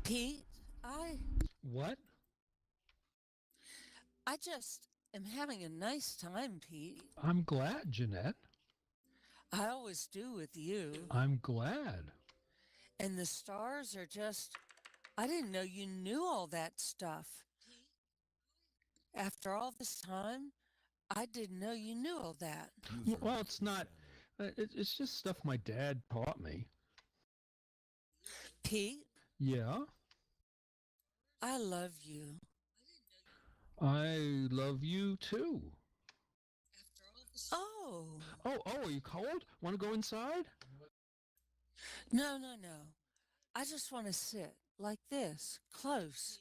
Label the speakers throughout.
Speaker 1: Pete,
Speaker 2: What?
Speaker 1: I just am having a nice time, Pete.
Speaker 2: I'm glad, Jeanette.
Speaker 1: I always do with you.
Speaker 2: I'm glad.
Speaker 1: And the stars are just, I didn't know you knew all that stuff. After all this time, I didn't know you knew all that.
Speaker 2: Well, it's not. It's just stuff my dad taught me.
Speaker 1: Pete,
Speaker 2: Yeah,
Speaker 1: I love you.
Speaker 2: I love you too.
Speaker 1: Oh,
Speaker 2: Oh, are you cold? Want to go inside?
Speaker 1: no, no, no. I just want to sit like this, close.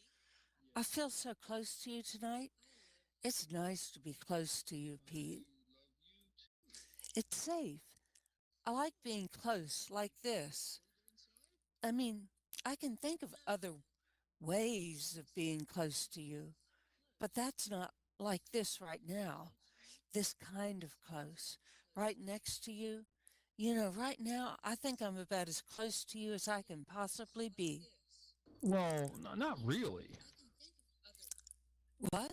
Speaker 1: I feel so close to you tonight. It's nice to be close to you, Pete. It's safe. I like being close like this. I mean, I can think of other ways of being close to you, but that's not like this right now. This kind of close, right next to you. You know, right now, I think I'm about as close to you as I can possibly be.
Speaker 2: Well, not really.
Speaker 1: What?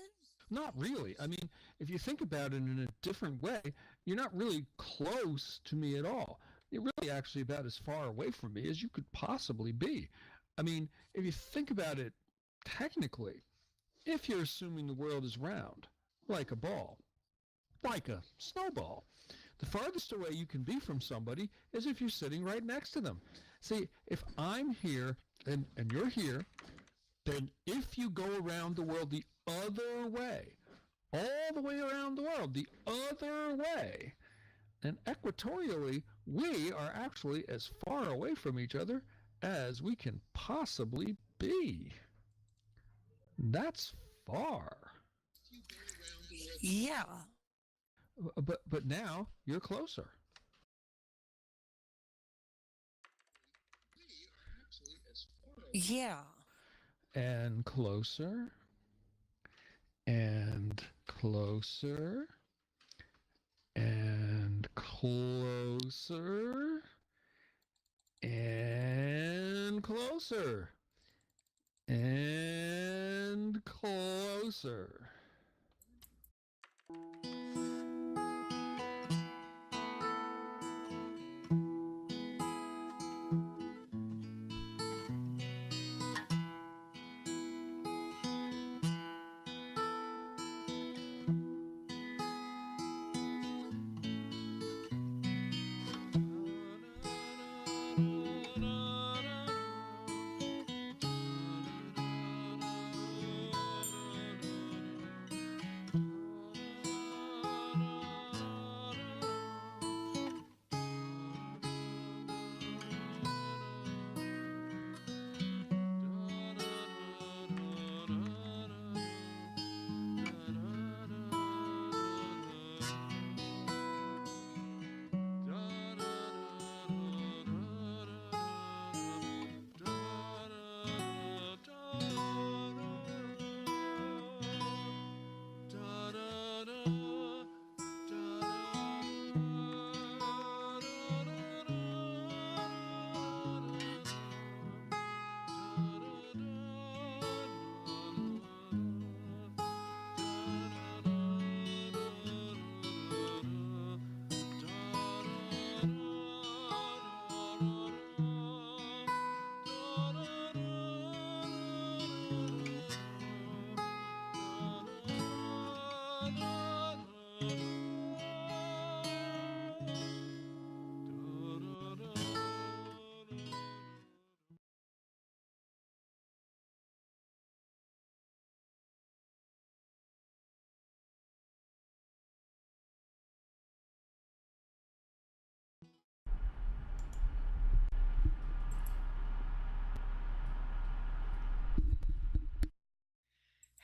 Speaker 2: Not really. I mean, if you think about it in a different way, you're not really close to me at all. You're really actually about as far away from me as you could possibly be. I mean, if you think about it technically, if you're assuming the world is round, like a ball, like a snowball, the farthest away you can be from somebody is if you're sitting right next to them. See, if I'm here and you're here, then if you go around the world the other way, all the way around the world the other way, then equatorially, we are actually as far away from each other as we can possibly be. That's far.
Speaker 1: Yeah,
Speaker 2: But now you're closer.
Speaker 1: yeah.
Speaker 2: And closer and closer and closer and closer and closer.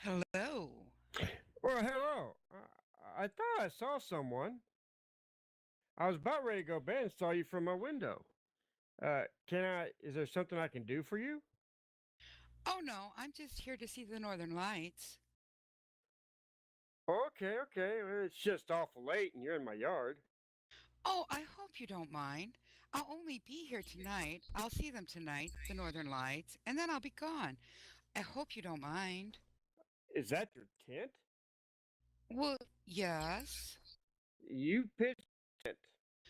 Speaker 3: Hello.
Speaker 4: Well, hello. I thought I saw someone. I was about ready to go to bed and saw you from my window. Can I? Is there something I can do for you?
Speaker 3: Oh no, I'm just here to see the northern lights.
Speaker 4: Okay, okay. Well, it's just awful late and you're in my yard.
Speaker 3: Oh, I hope you don't mind. I'll only be here tonight. I'll see them tonight, the Northern Lights, and then I'll be gone. I hope you don't mind.
Speaker 4: Is that your tent?
Speaker 3: Well, yes.
Speaker 4: You pitched it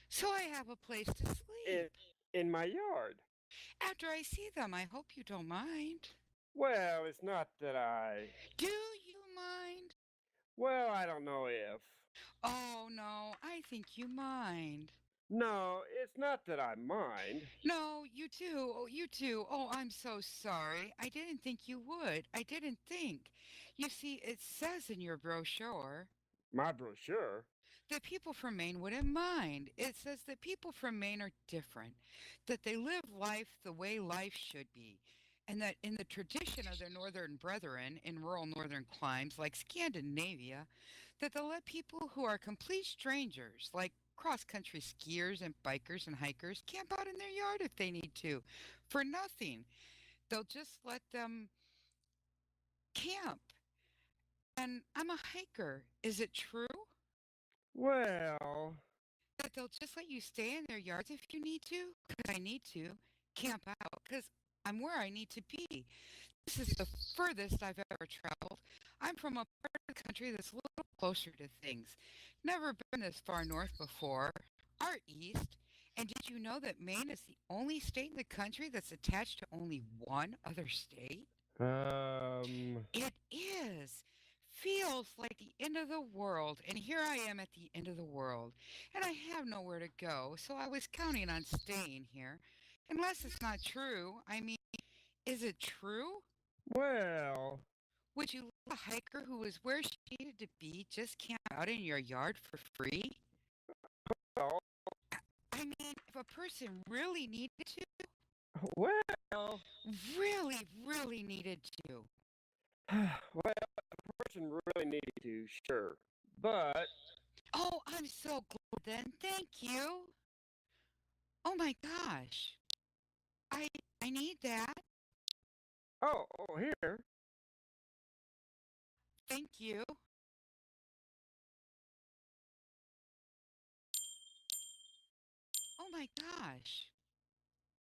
Speaker 3: So I have a place to
Speaker 4: in,
Speaker 3: sleep.
Speaker 4: in my yard.
Speaker 3: After I see them, I hope you don't mind.
Speaker 4: Well, it's not that I.
Speaker 3: Do you mind?
Speaker 4: Well, I don't know if.
Speaker 3: Oh, no, I think you mind.
Speaker 4: No, it's not that I mind.
Speaker 3: No, you too. Oh, you too. Oh, I'm so sorry. I didn't think you would. I didn't think. You see, it says in your brochure
Speaker 4: My brochure.
Speaker 3: that people from Maine wouldn't mind. It says that people from Maine are different, that they live life the way life should be, and that in the tradition of their northern brethren in rural northern climes like Scandinavia, that they'll let people who are complete strangers, like cross-country skiers and bikers and hikers, camp out in their yard if they need to, for nothing. They'll just let them camp. And I'm a hiker. Is it true?
Speaker 4: Well,
Speaker 3: That they'll just let you stay in their yards if you need to, because I need to camp out, because I'm where I need to be. This is the furthest I've ever traveled. I'm from a part of the country that's a little closer to things. Never been this far north before, or east. And did you know that Maine is the only state in the country that's attached to only one other state?
Speaker 4: um,
Speaker 3: It is. Feels like the end of the world. And here I am at the end of the world. And I have nowhere to go. So I was counting on staying here. Unless it's not true. I mean, is it true?
Speaker 4: well,
Speaker 3: Would you let a hiker who was where she needed to be just camp out in your yard for free?
Speaker 4: well,
Speaker 3: I mean, if a person really needed to,
Speaker 4: well,
Speaker 3: really needed to.
Speaker 4: well, the person really needed to, sure. But,
Speaker 3: Oh, I'm so glad then. Thank you. Oh my gosh. I I need that.
Speaker 4: here.
Speaker 3: Thank you. Oh my gosh.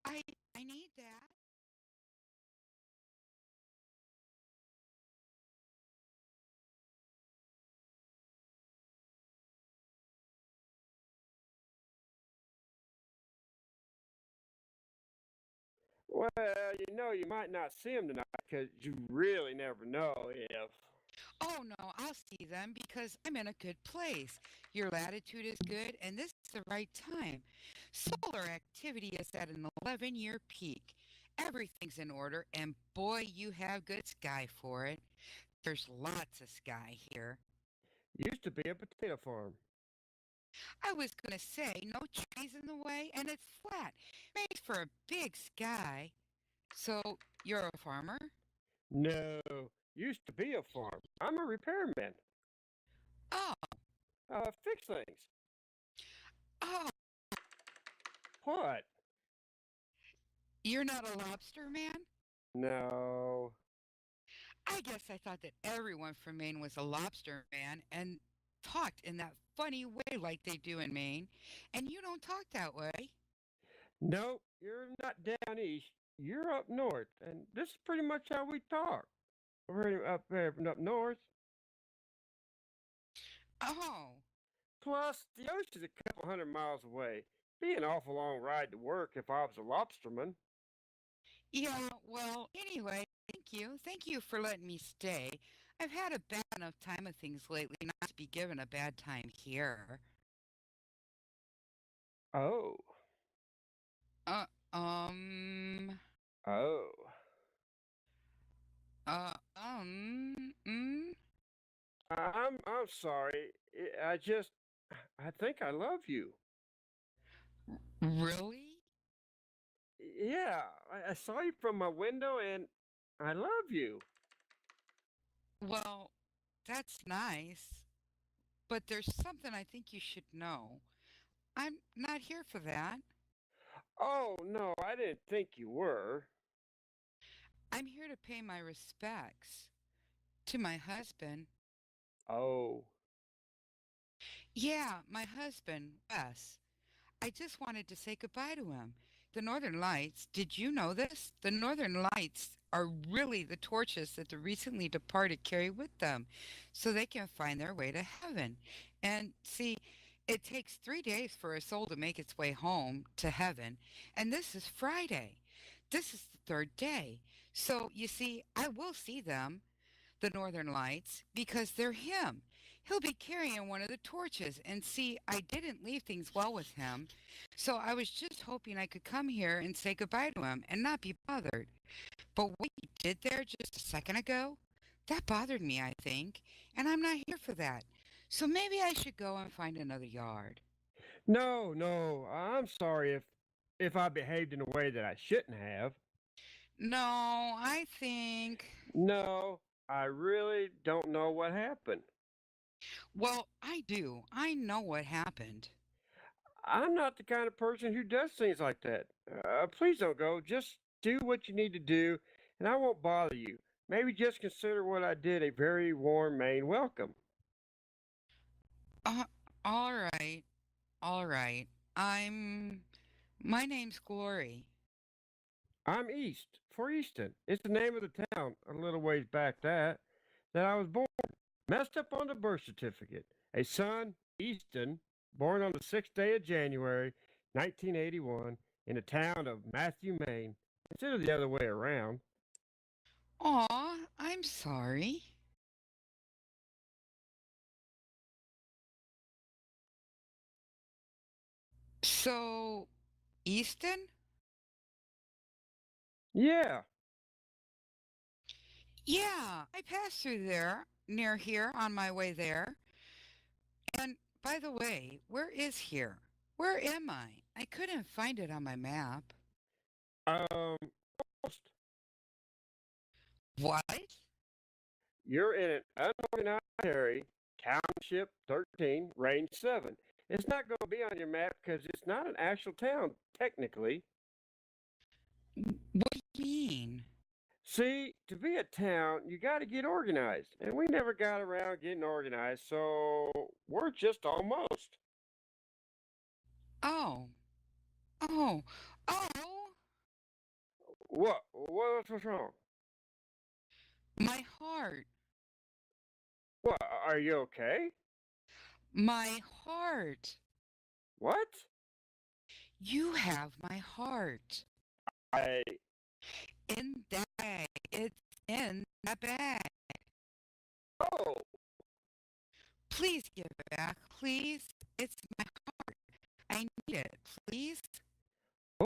Speaker 3: I I need that.
Speaker 4: Well, you might not see them tonight because you really never know if.
Speaker 3: Oh no, I'll see them because I'm in a good place. Your latitude is good and this is the right time. Solar activity is at an 11-year peak. Everything's in order and boy, you have good sky for it. There's lots of sky here.
Speaker 4: Used to be a potato farm.
Speaker 3: I was going to say no trees in the way and it's flat. Made for a big sky. So, you're a farmer?
Speaker 4: No, used to be a farm. I'm a repairman.
Speaker 3: Oh,
Speaker 4: Fix things.
Speaker 3: oh,
Speaker 4: What?
Speaker 3: you're not a lobster man?
Speaker 4: No.
Speaker 3: I guess I thought that everyone from Maine was a lobster man and talked in that funny way like they do in Maine. And you don't talk that way.
Speaker 4: Nope, you're not down east. You're up north, and this is pretty much how we talk. We're up there and up north.
Speaker 3: Oh,
Speaker 4: Plus, the ocean's a couple hundred miles away. Be an awful long ride to work if I was a lobsterman.
Speaker 3: yeah, well, anyway, thank you. Thank you for letting me stay. I've had a bad enough time of things lately not to be given a bad time here.
Speaker 4: Oh,
Speaker 3: Uh, um,
Speaker 4: oh.
Speaker 3: uh, um, mm,
Speaker 4: I'm sorry. I think I love you.
Speaker 3: really?
Speaker 4: Yeah, I saw you from my window, and I love you.
Speaker 3: Well, that's nice. But there's something I think you should know. I'm not here for that.
Speaker 4: Oh no, I didn't think you were.
Speaker 3: I'm here to pay my respects to my husband.
Speaker 4: Oh,
Speaker 3: Yeah, my husband, Wes. I just wanted to say goodbye to him. The Northern Lights, did you know this? The Northern Lights are really the torches that the recently departed carry with them so they can find their way to heaven. And see, it takes 3 days for a soul to make its way home to heaven, and this is Friday. This is the third day. So you see, I will see them, the Northern Lights, because they're him. He'll be carrying one of the torches. And see, I didn't leave things well with him. So I was just hoping I could come here and say goodbye to him and not be bothered. But what you did there just a second ago, that bothered me, I think. And I'm not here for that. So maybe I should go and find another yard.
Speaker 4: No, no, I'm sorry if I behaved in a way that I shouldn't have.
Speaker 3: No, I think.
Speaker 4: No, I really don't know what happened.
Speaker 3: Well, I do. I know what happened.
Speaker 4: I'm not the kind of person who does things like that. Please don't go. Just do what you need to do, and I won't bother you. Maybe just consider what I did a very warm Maine welcome.
Speaker 3: Uh, all right. All right. I'm. My name's Glory.
Speaker 4: I'm East for Easton. It's the name of the town a little ways back that I was born. Messed up on the birth certificate. A son, Easton, born on the 6th day of January, 1981, in the town of Matthew, Maine, instead of the other way around.
Speaker 3: Aw, I'm sorry. So, Easton?
Speaker 4: Yeah,
Speaker 3: Yeah, I passed through there, near here, on my way there. And by the way, where is here? Where am I? I couldn't find it on my map.
Speaker 4: almost.
Speaker 3: What?
Speaker 4: You're in an unorganized area, Township 13, Range 7. It's not going to be on your map because it's not an actual town, technically.
Speaker 3: What do you mean?
Speaker 4: See, to be a town, you got to get organized, and we never got around getting organized, so we're just almost.
Speaker 3: Oh, oh, oh,
Speaker 4: What's wrong?
Speaker 3: my heart,
Speaker 4: What? Are you okay?
Speaker 3: my heart.
Speaker 4: What?
Speaker 3: You have my heart.
Speaker 4: I.
Speaker 3: In that bag. It's in that bag.
Speaker 4: Oh,
Speaker 3: Please give it back, please. It's my heart. I need it, please.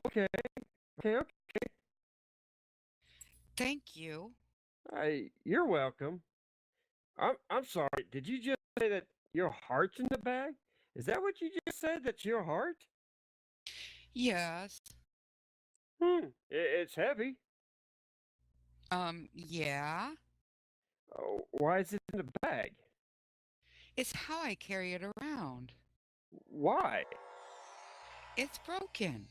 Speaker 4: okay, okay.
Speaker 3: Thank you.
Speaker 4: You're welcome. I'm sorry. Did you just say that your heart's in the bag? Is that what you just said? That's your heart?
Speaker 3: Yes.
Speaker 4: It's heavy.
Speaker 3: Yeah.
Speaker 4: Oh, why is it in the bag?
Speaker 3: It's how I carry it around.
Speaker 4: Why?
Speaker 3: It's broken.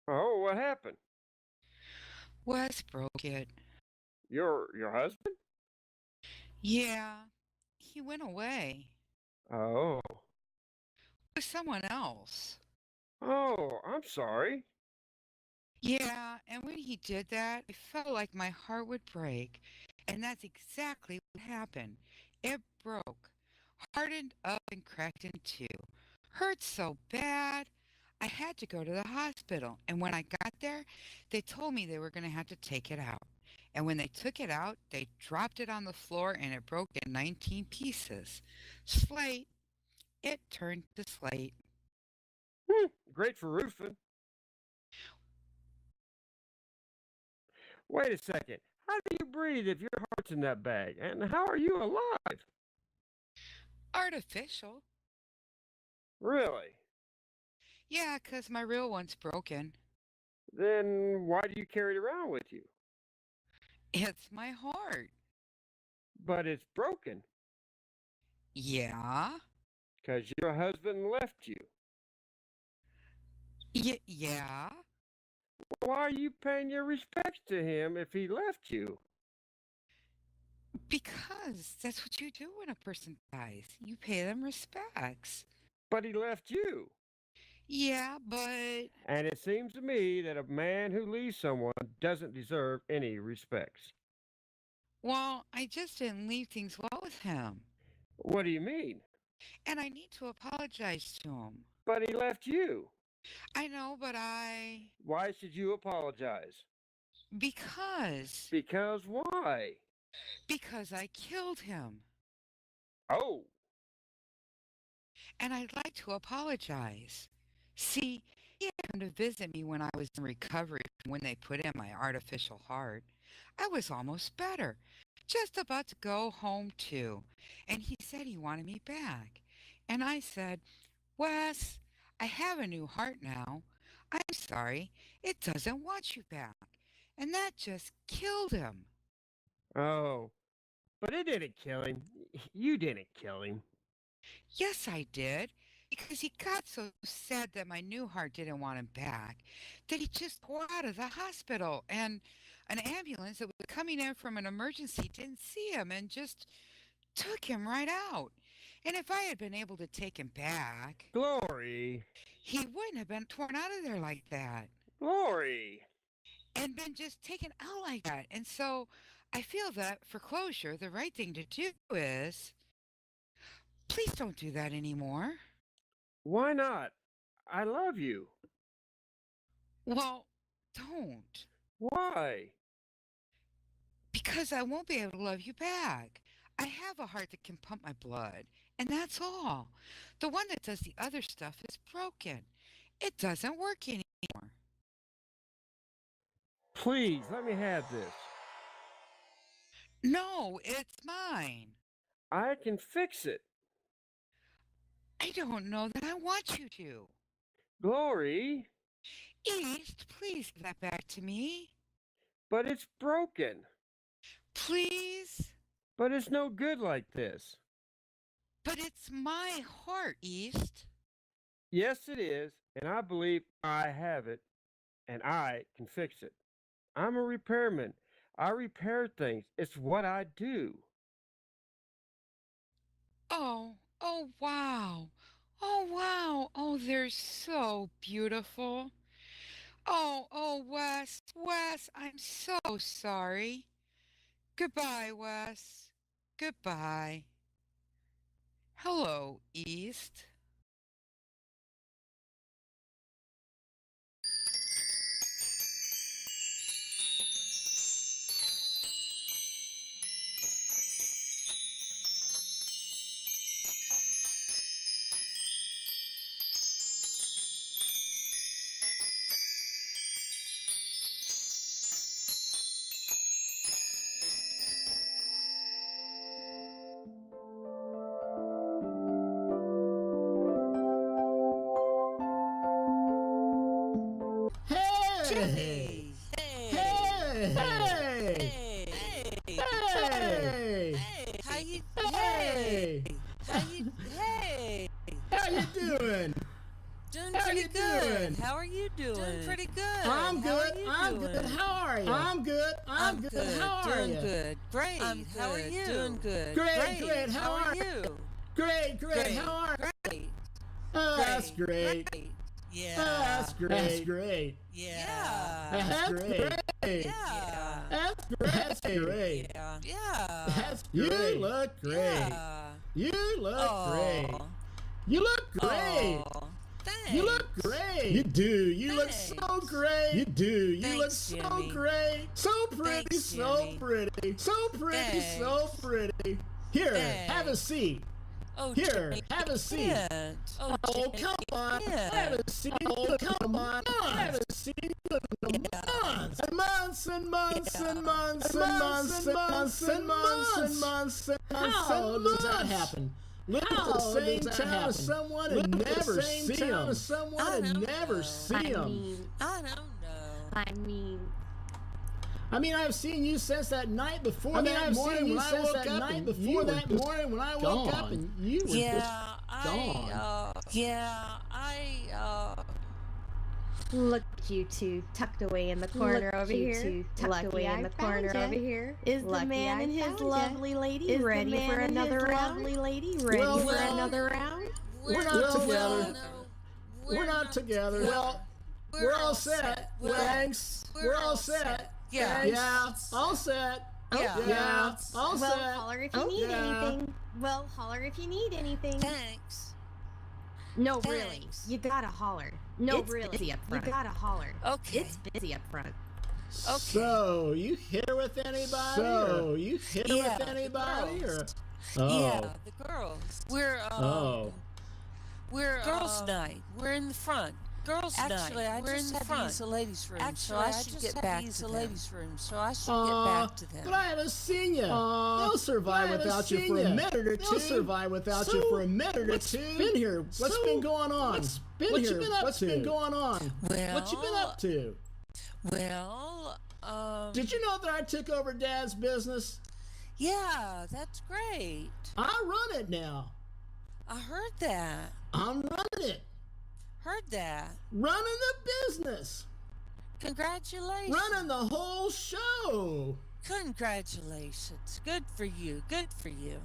Speaker 4: Oh, what happened?
Speaker 3: Wes broke it.
Speaker 4: Your husband?
Speaker 3: Yeah. He went away
Speaker 4: Oh.
Speaker 3: with someone else.
Speaker 4: Oh, I'm sorry.
Speaker 3: Yeah, and when he did that, I felt like my heart would break. And that's exactly what happened. It broke, hardened up and cracked in two. Hurt so bad. I had to go to the hospital. And when I got there, they told me they were going to have to take it out. And when they took it out, they dropped it on the floor and it broke in 19 pieces. Slate. It turned to slate.
Speaker 4: Great for roofing. Wait a second. How do you breathe if your heart's in that bag? And how are you alive?
Speaker 3: Artificial.
Speaker 4: Really?
Speaker 3: Yeah, 'cause my real one's broken.
Speaker 4: Then why do you carry it around with you?
Speaker 3: It's my heart.
Speaker 4: But it's broken
Speaker 3: Yeah?
Speaker 4: because your husband left you.
Speaker 3: Yeah?
Speaker 4: Why are you paying your respects to him if he left you?
Speaker 3: Because that's what you do when a person dies. You pay them respects.
Speaker 4: But he left you.
Speaker 3: Yeah, but.
Speaker 4: And it seems to me that a man who leaves someone doesn't deserve any respects.
Speaker 3: Well, I just didn't leave things well with him.
Speaker 4: What do you mean?
Speaker 3: And I need to apologize to him.
Speaker 4: But he left you.
Speaker 3: I know, but I.
Speaker 4: Why should you apologize?
Speaker 3: Because.
Speaker 4: Because why?
Speaker 3: Because I killed him.
Speaker 4: Oh,
Speaker 3: And I'd like to apologize. See, he had come to visit me when I was in recovery from when they put in my artificial heart. I was almost better, just about to go home too. And he said he wanted me back. And I said, Wes, I have a new heart now. I'm sorry, it doesn't want you back. And that just killed him.
Speaker 4: oh. But it didn't kill him. You didn't kill him.
Speaker 3: Yes, I did. Because he got so sad that my new heart didn't want him back that he just got out of the hospital. And an ambulance that was coming in from an emergency didn't see him and just took him right out. And if I had been able to take him back,
Speaker 4: Glory.
Speaker 3: he wouldn't have been torn out of there like that
Speaker 4: Glory.
Speaker 3: and been just taken out like that. And so I feel that for closure, the right thing to do is please don't do that anymore.
Speaker 4: Why not? I love you.
Speaker 3: Well, don't.
Speaker 4: Why?
Speaker 3: Because I won't be able to love you back. I have a heart that can pump my blood, and that's all. The one that does the other stuff is broken. It doesn't work anymore.
Speaker 4: Please, let me have this.
Speaker 3: No, it's mine.
Speaker 4: I can fix it.
Speaker 3: I don't know that I want you to.
Speaker 4: Glory.
Speaker 3: East, please give that back to me.
Speaker 4: But it's broken.
Speaker 3: Please?
Speaker 4: But it's no good like this.
Speaker 3: But it's my heart, East.
Speaker 4: Yes, it is. And I believe I have it. And I can fix it. I'm a repairman. I repair things. It's what I do.
Speaker 3: Oh, wow. Oh, wow. Oh, they're so beautiful. Oh, Wes, I'm so sorry. Goodbye, Wes. Goodbye. Hello, East.
Speaker 1: Hey! Hey! Hey!
Speaker 5: Hey!
Speaker 1: How you?
Speaker 5: Hey!
Speaker 1: How you? Hey!
Speaker 5: How you doing?
Speaker 1: Doing
Speaker 5: How
Speaker 1: pretty
Speaker 5: you
Speaker 1: good.
Speaker 5: doing?
Speaker 1: How are you doing? Doing pretty good.
Speaker 5: I'm
Speaker 1: How are
Speaker 5: good.
Speaker 1: you
Speaker 5: I'm
Speaker 1: doing?
Speaker 5: good. How are you? I'm good. I'm good. How are
Speaker 1: Doing
Speaker 5: you?
Speaker 1: good. Great.
Speaker 5: I'm
Speaker 1: How are
Speaker 5: good.
Speaker 1: you? Doing good.
Speaker 5: Great. How are
Speaker 1: you?
Speaker 5: Great. How are you?
Speaker 1: Great.
Speaker 5: Oh, that's great.
Speaker 1: Yeah.
Speaker 5: Oh, that's great. That's great.
Speaker 1: Yeah.
Speaker 5: That's great.
Speaker 1: Yeah.
Speaker 5: That's great. That's great.
Speaker 1: Yeah.
Speaker 5: That's great. You look great.
Speaker 1: Yeah.
Speaker 5: You look
Speaker 1: Aw.
Speaker 5: great. You look great.
Speaker 1: Aw. Thanks.
Speaker 5: You look great. You do. You look so
Speaker 1: Thanks.
Speaker 5: great. You do. You look
Speaker 1: Thanks,
Speaker 5: so
Speaker 1: Jimmy.
Speaker 5: great. So pretty.
Speaker 1: Thanks,
Speaker 5: So
Speaker 1: Jimmy.
Speaker 5: pretty. So pretty. So
Speaker 1: Thanks.
Speaker 5: pretty. Here,
Speaker 1: Thanks.
Speaker 5: have a seat.
Speaker 1: Oh,
Speaker 5: Here,
Speaker 1: Jimmy,
Speaker 5: have a seat.
Speaker 1: can't. Oh,
Speaker 5: Oh,
Speaker 1: Jimmy,
Speaker 5: come on.
Speaker 1: can't.
Speaker 5: Have a seat. Oh, come on. Have a seat. Months and months and months and months and months and months and months and months and months. How does that happen? Live at the same town as someone and never see him. Someone and never see him.
Speaker 1: I don't know.
Speaker 5: I mean, I've seen you since that night before that morning when I woke up. When I woke up and you were gone.
Speaker 6: Look at you two tucked away in the corner over here. Tucked away in the corner over here. Is the man and his lovely lady ready for another round? Ready for another round?
Speaker 5: We're not together. we're not together. Well, we're all set. Thanks. We're all set.
Speaker 1: Yeah.
Speaker 5: Yeah, all set. Yeah, all set.
Speaker 6: Well, holler if you need anything. Well, holler if you need anything.
Speaker 1: Thanks.
Speaker 6: No, really. You gotta holler. No, it's really. Busy up front. You gotta holler.
Speaker 1: Okay.
Speaker 6: It's busy up front.
Speaker 1: Okay.
Speaker 5: So, you here with anybody? With anybody? Or? Oh.
Speaker 1: Yeah, the girls. We're girls' night. We're in the front. Girls' night. Actually, we're in the front. Use the ladies' room. Actually, I should get back to the ladies' room. So I should get back to them.
Speaker 5: But I haven't seen you. They'll survive without you for a minute or two. They'll survive without you for a minute or two. What's been here? What's been going on? What's been going on?
Speaker 1: Well,
Speaker 5: what you been up to?
Speaker 1: Well,
Speaker 5: did you know that I took over Dad's business?
Speaker 1: Yeah, that's great.
Speaker 5: I run it now.
Speaker 1: I heard that.
Speaker 5: I'm running it.
Speaker 1: Heard that.
Speaker 5: Running the business.
Speaker 1: Congratulations.
Speaker 5: Running the whole show.
Speaker 1: Congratulations. Good for you. Good for you.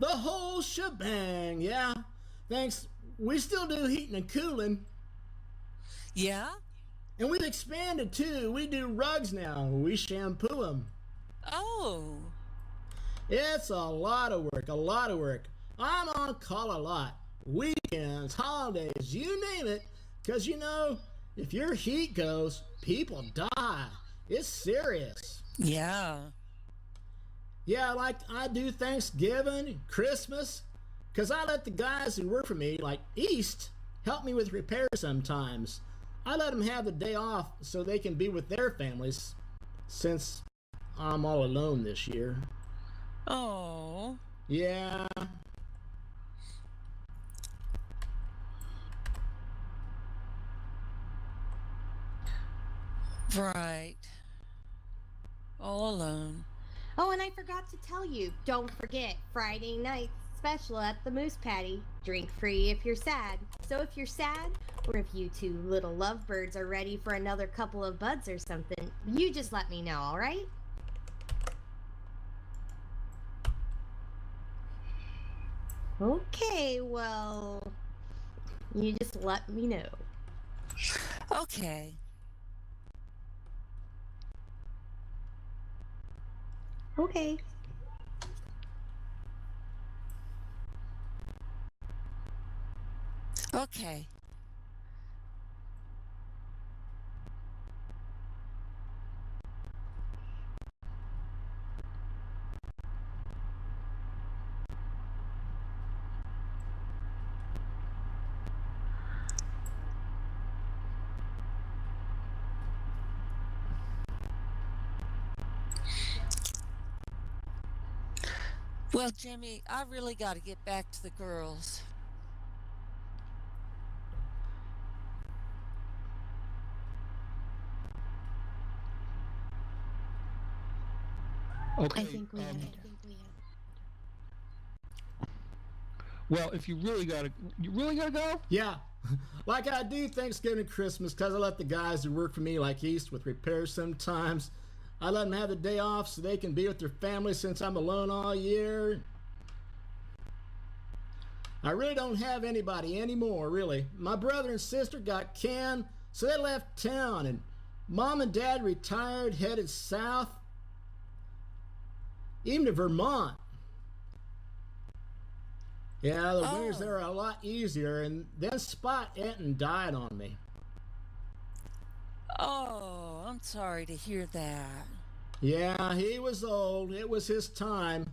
Speaker 5: The whole shebang, yeah. Thanks. We still do heating and cooling.
Speaker 1: Yeah?
Speaker 5: And we've expanded too. We do rugs now. We shampoo them.
Speaker 1: Oh.
Speaker 5: It's a lot of work. I'm on call a lot. Weekends, holidays, you name it. Because, you know, if your heat goes, people die. It's serious.
Speaker 1: Yeah.
Speaker 5: Yeah, like I do Thanksgiving, Christmas. Because I let the guys who work for me, like East, help me with repairs sometimes. I let them have the day off so they can be with their families, since I'm all alone this year.
Speaker 1: Oh.
Speaker 5: Yeah.
Speaker 1: Right. All alone.
Speaker 6: Oh, and I forgot to tell you, don't forget, Friday night special at the Moose Patty. Drink free if you're sad. So if you're sad, or if you two little lovebirds are ready for another couple of buds or something, you just let me know, alright? Okay, well, you just let me know.
Speaker 1: Okay.
Speaker 6: Okay.
Speaker 1: Okay. Well, Jimmy, I really got to get back to the girls.
Speaker 2: Okay.
Speaker 6: I think we have.
Speaker 2: Well, if you really gotta go?
Speaker 5: Yeah. Like I do Thanksgiving and Christmas, because I let the guys who work for me, like East, with repairs sometimes. I let them have the day off so they can be with their family since I'm alone all year. I really don't have anybody anymore, really. My brother and sister got canned, so they left town, and Mom and Dad retired, headed south, even to Vermont. Yeah, the winters there are a lot easier, and then Spot Enton died on me.
Speaker 1: Oh, I'm sorry to hear that.
Speaker 5: Yeah, he was old. It was his time.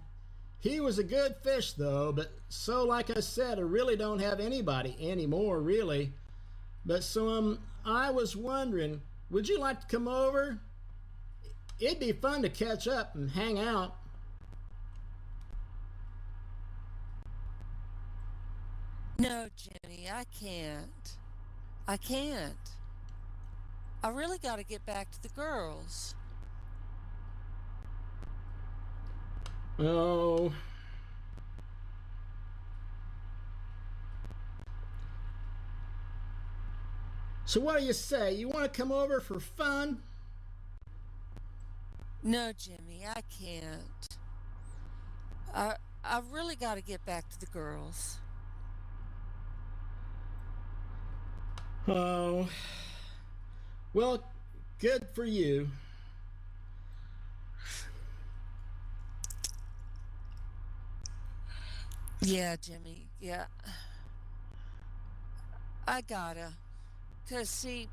Speaker 5: He was a good fish, though, but so, like I said, I really don't have anybody anymore, really. But so, I was wondering, would you like to come over? It'd be fun to catch up and hang out.
Speaker 1: No, Jenny, I can't. I can't. I really got to get back to the girls.
Speaker 5: Oh. So what do you say? You want to come over for fun?
Speaker 1: No, Jimmy, I can't. I really got to get back to the girls.
Speaker 5: Oh, well, good for you.
Speaker 1: Yeah, Jimmy. Yeah. I gotta. Cause see,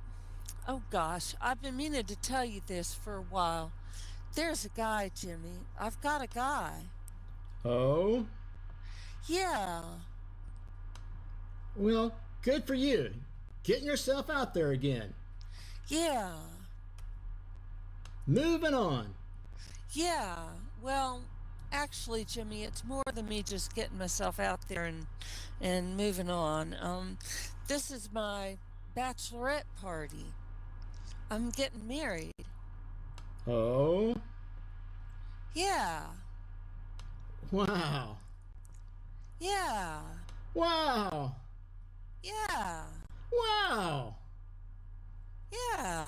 Speaker 1: oh gosh, I've been meaning to tell you this for a while. There's a guy, Jimmy. I've got a guy.
Speaker 5: Oh,
Speaker 1: Yeah.
Speaker 5: well, good for you. Getting yourself out there again.
Speaker 1: Yeah.
Speaker 5: Moving on.
Speaker 1: Yeah. Well, actually, Jimmy, it's more than me just getting myself out there and moving on. This is my bachelorette party. I'm getting married.
Speaker 5: Oh,
Speaker 1: Yeah.
Speaker 5: wow.
Speaker 1: Yeah.
Speaker 5: Wow.
Speaker 1: Yeah.
Speaker 5: Wow.
Speaker 1: Yeah.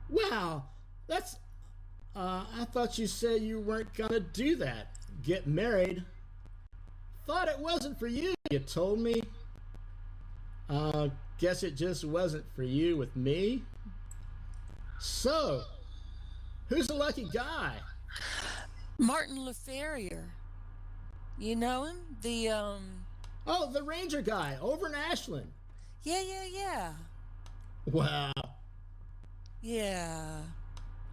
Speaker 5: Wow. That's, I thought you said you weren't gonna do that. Get married. Thought it wasn't for you, you told me. Guess it just wasn't for you with me. So, who's the lucky guy?
Speaker 1: Martin LaFerrier. You know him?
Speaker 5: Oh, the ranger guy over in Ashland.
Speaker 1: Yeah.
Speaker 5: Wow.
Speaker 1: Yeah.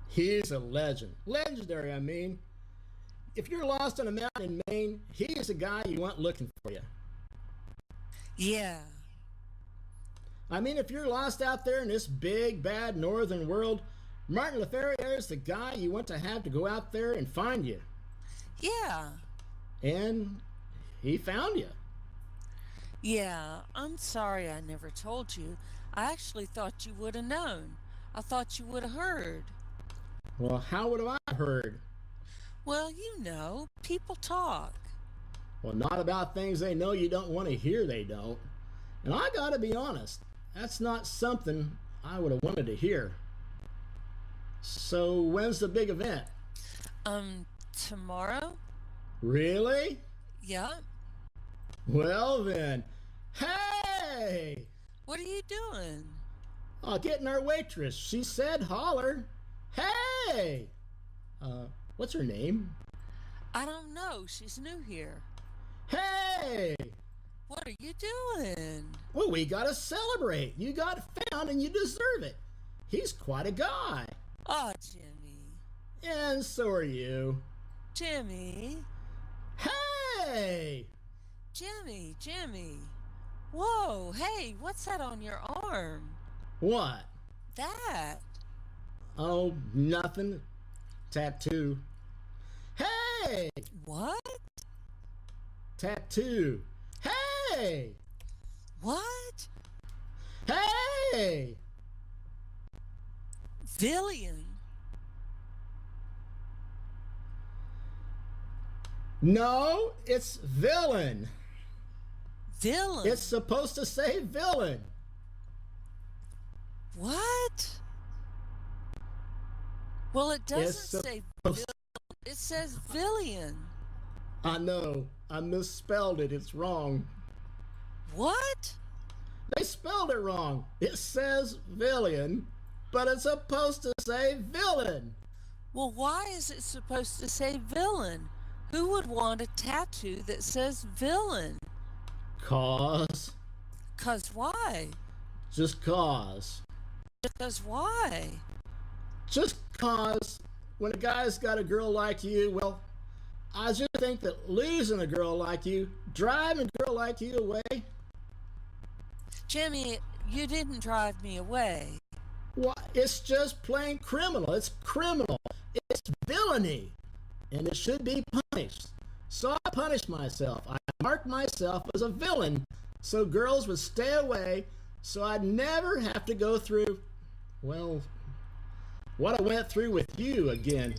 Speaker 5: He's a legend. Legendary, I mean. If you're lost on a mountain in Maine, he's the guy you want looking for you.
Speaker 1: Yeah.
Speaker 5: I mean, if you're lost out there in this big, bad northern world, Martin LaFerrier is the guy you want to have to go out there and find you.
Speaker 1: Yeah.
Speaker 5: And he found you.
Speaker 1: Yeah. I'm sorry I never told you. I actually thought you would have known. I thought you would have heard.
Speaker 5: Well, how would have I heard?
Speaker 1: Well, you know, people talk.
Speaker 5: Well, not about things they know you don't want to hear, they don't. And I gotta be honest, that's not something I would have wanted to hear. So, when's the big event?
Speaker 1: Tomorrow?
Speaker 5: Really?
Speaker 1: Yeah.
Speaker 5: Well then, hey!
Speaker 1: What are you doing?
Speaker 5: Getting our waitress. She said holler. Hey! What's her name?
Speaker 1: I don't know. She's new here.
Speaker 5: Hey!
Speaker 1: What are you doing?
Speaker 5: Well, we gotta celebrate. You got found and you deserve it. He's quite a guy.
Speaker 1: Oh, Jimmy.
Speaker 5: And so are you.
Speaker 1: Jimmy.
Speaker 5: Hey!
Speaker 1: Jimmy. Whoa, hey, what's that on your arm?
Speaker 5: What?
Speaker 1: That.
Speaker 5: Oh, nothing. Tattoo. Hey!
Speaker 1: What?
Speaker 5: Tattoo. Hey!
Speaker 1: What?
Speaker 5: Hey!
Speaker 1: Villian.
Speaker 5: No, it's villain.
Speaker 1: Villain?
Speaker 5: It's supposed to say villain.
Speaker 1: What? Well, it doesn't
Speaker 5: It's
Speaker 1: say
Speaker 5: supposed-
Speaker 1: villain. It says Villian.
Speaker 5: I know. I misspelled it. It's wrong.
Speaker 1: What?
Speaker 5: They spelled it wrong. It says villain, but it's supposed to say villain.
Speaker 1: Well, why is it supposed to say villain? Who would want a tattoo that says villain?
Speaker 5: Cause.
Speaker 1: 'Cause why?
Speaker 5: Just cause.
Speaker 1: Because why?
Speaker 5: Just cause when a guy's got a girl like you, well, I just think that losing a girl like you, driving a girl like you away,
Speaker 1: Jimmy, you didn't drive me away.
Speaker 5: well, it's just plain criminal. It's criminal. It's villainy. And it should be punished. So I punished myself. I marked myself as a villain so girls would stay away so I'd never have to go through, well, what I went through with you again.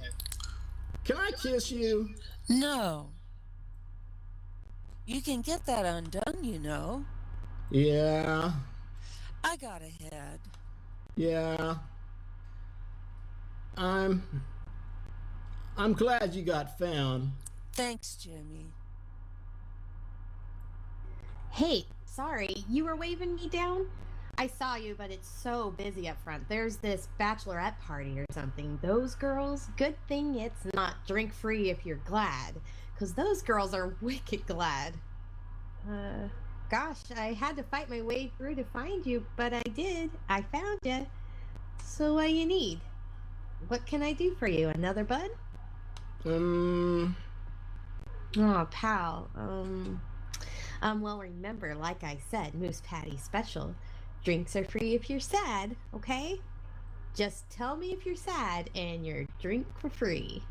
Speaker 5: Can I kiss you?
Speaker 1: No. You can get that undone, you know.
Speaker 5: Yeah.
Speaker 1: I got ahead.
Speaker 5: Yeah. I'm glad you got found.
Speaker 1: Thanks, Jimmy.
Speaker 6: Hey, sorry, you were waving me down? I saw you, but it's so busy up front. There's this bachelorette party or something. Those girls, good thing it's not drink free if you're glad, because those girls are wicked glad. Gosh, I had to fight my way through to find you, but I did. I found you. So what you need? What can I do for you? Another bud? Oh, pal. Well, remember, like I said, Moose Patty special. Drinks are free if you're sad, okay? Just tell me if you're sad and your drink for free.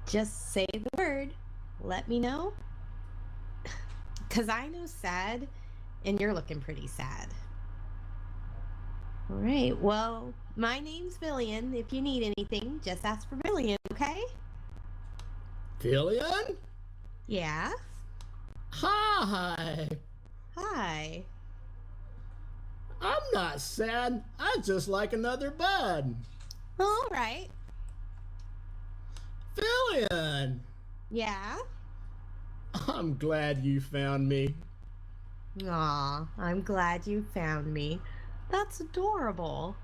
Speaker 6: Just say the word. Let me know. 'Cause I know sad, and you're looking pretty sad. All right, well, my name's Villian. If you need anything, just ask for Villian, okay?
Speaker 5: Villian?
Speaker 6: Yeah?
Speaker 5: Hi.
Speaker 6: Hi.
Speaker 5: I'm not sad. I just like another bud.
Speaker 6: All right.
Speaker 5: Villian!
Speaker 6: Yeah?
Speaker 5: I'm glad you found me.
Speaker 6: Aw, I'm glad you found me. That's adorable.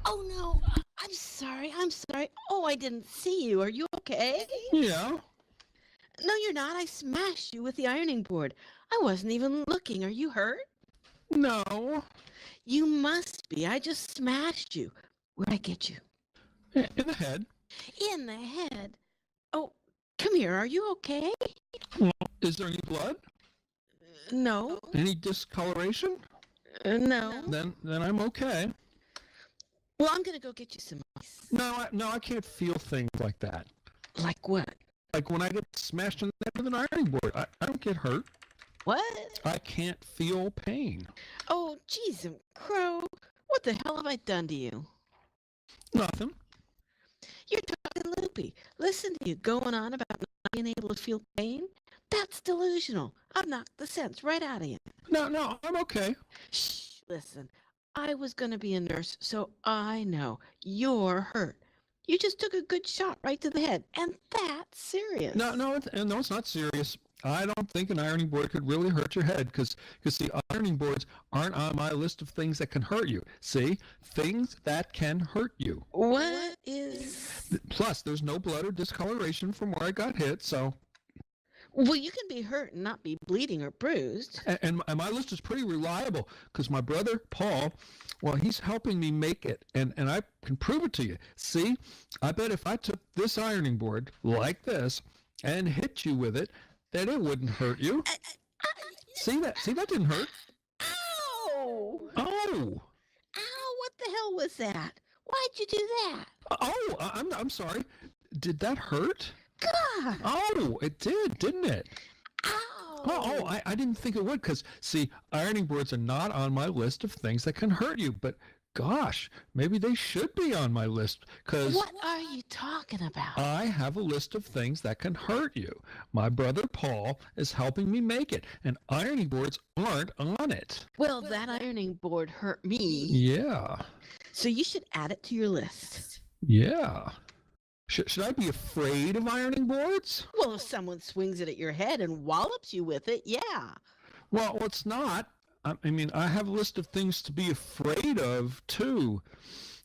Speaker 7: Oh no, I'm sorry. I'm sorry. Oh, I didn't see you. Are you okay?
Speaker 2: Yeah.
Speaker 7: No, you're not. I smashed you with the ironing board. I wasn't even looking. Are you hurt?
Speaker 2: No.
Speaker 7: You must be. I just smashed you. Where'd I get you?
Speaker 2: In the head.
Speaker 7: In the head. Oh, come here. Are you okay?
Speaker 2: Well, is there any blood?
Speaker 7: No.
Speaker 2: Any discoloration?
Speaker 7: No.
Speaker 2: Then I'm okay.
Speaker 7: Well, I'm gonna go get you some ice.
Speaker 2: No, I can't feel things like that.
Speaker 7: Like what?
Speaker 2: Like when I get smashed in the head with an ironing board. I don't get hurt.
Speaker 7: What?
Speaker 2: I can't feel pain.
Speaker 7: Oh, jeez, Crow. What the hell have I done to you?
Speaker 2: Nothing.
Speaker 7: You're talking loopy. Listen to you going on about not being able to feel pain. That's delusional. I've knocked the sense right out of you.
Speaker 2: No, I'm okay.
Speaker 7: Shh, listen. I was going to be a nurse, so I know you're hurt. You just took a good shot right to the head, and that's serious.
Speaker 2: No, it's not serious. I don't think an ironing board could really hurt your head because see, ironing boards aren't on my list of things that can hurt you. See, things that can hurt you.
Speaker 7: What is...
Speaker 2: Plus, there's no blood or discoloration from where I got hit, so...
Speaker 7: Well, you can be hurt and not be bleeding or bruised.
Speaker 2: And my list is pretty reliable because my brother, Paul, well, he's helping me make it, and I can prove it to you. See, I bet if I took this ironing board like this and hit you with it, that it wouldn't hurt you. See that? See, that didn't hurt.
Speaker 7: Ow!
Speaker 2: Oh!
Speaker 7: Ow, what the hell was that? Why'd you do that?
Speaker 2: Oh, I'm sorry. Did that hurt?
Speaker 7: God!
Speaker 2: Oh, it did, didn't it?
Speaker 7: Ow!
Speaker 2: I didn't think it would because, see, ironing boards are not on my list of things that can hurt you. But, gosh, maybe they should be on my list because
Speaker 7: What are you talking about?
Speaker 2: I have a list of things that can hurt you. My brother Paul is helping me make it, and ironing boards aren't on it.
Speaker 7: Well, that ironing board hurt me.
Speaker 2: Yeah.
Speaker 7: So you should add it to your list.
Speaker 2: Yeah. Should I be afraid of ironing boards?
Speaker 7: Well, if someone swings it at your head and wallops you with it, yeah.
Speaker 2: Well, it's not. I mean, I have a list of things to be afraid of, too.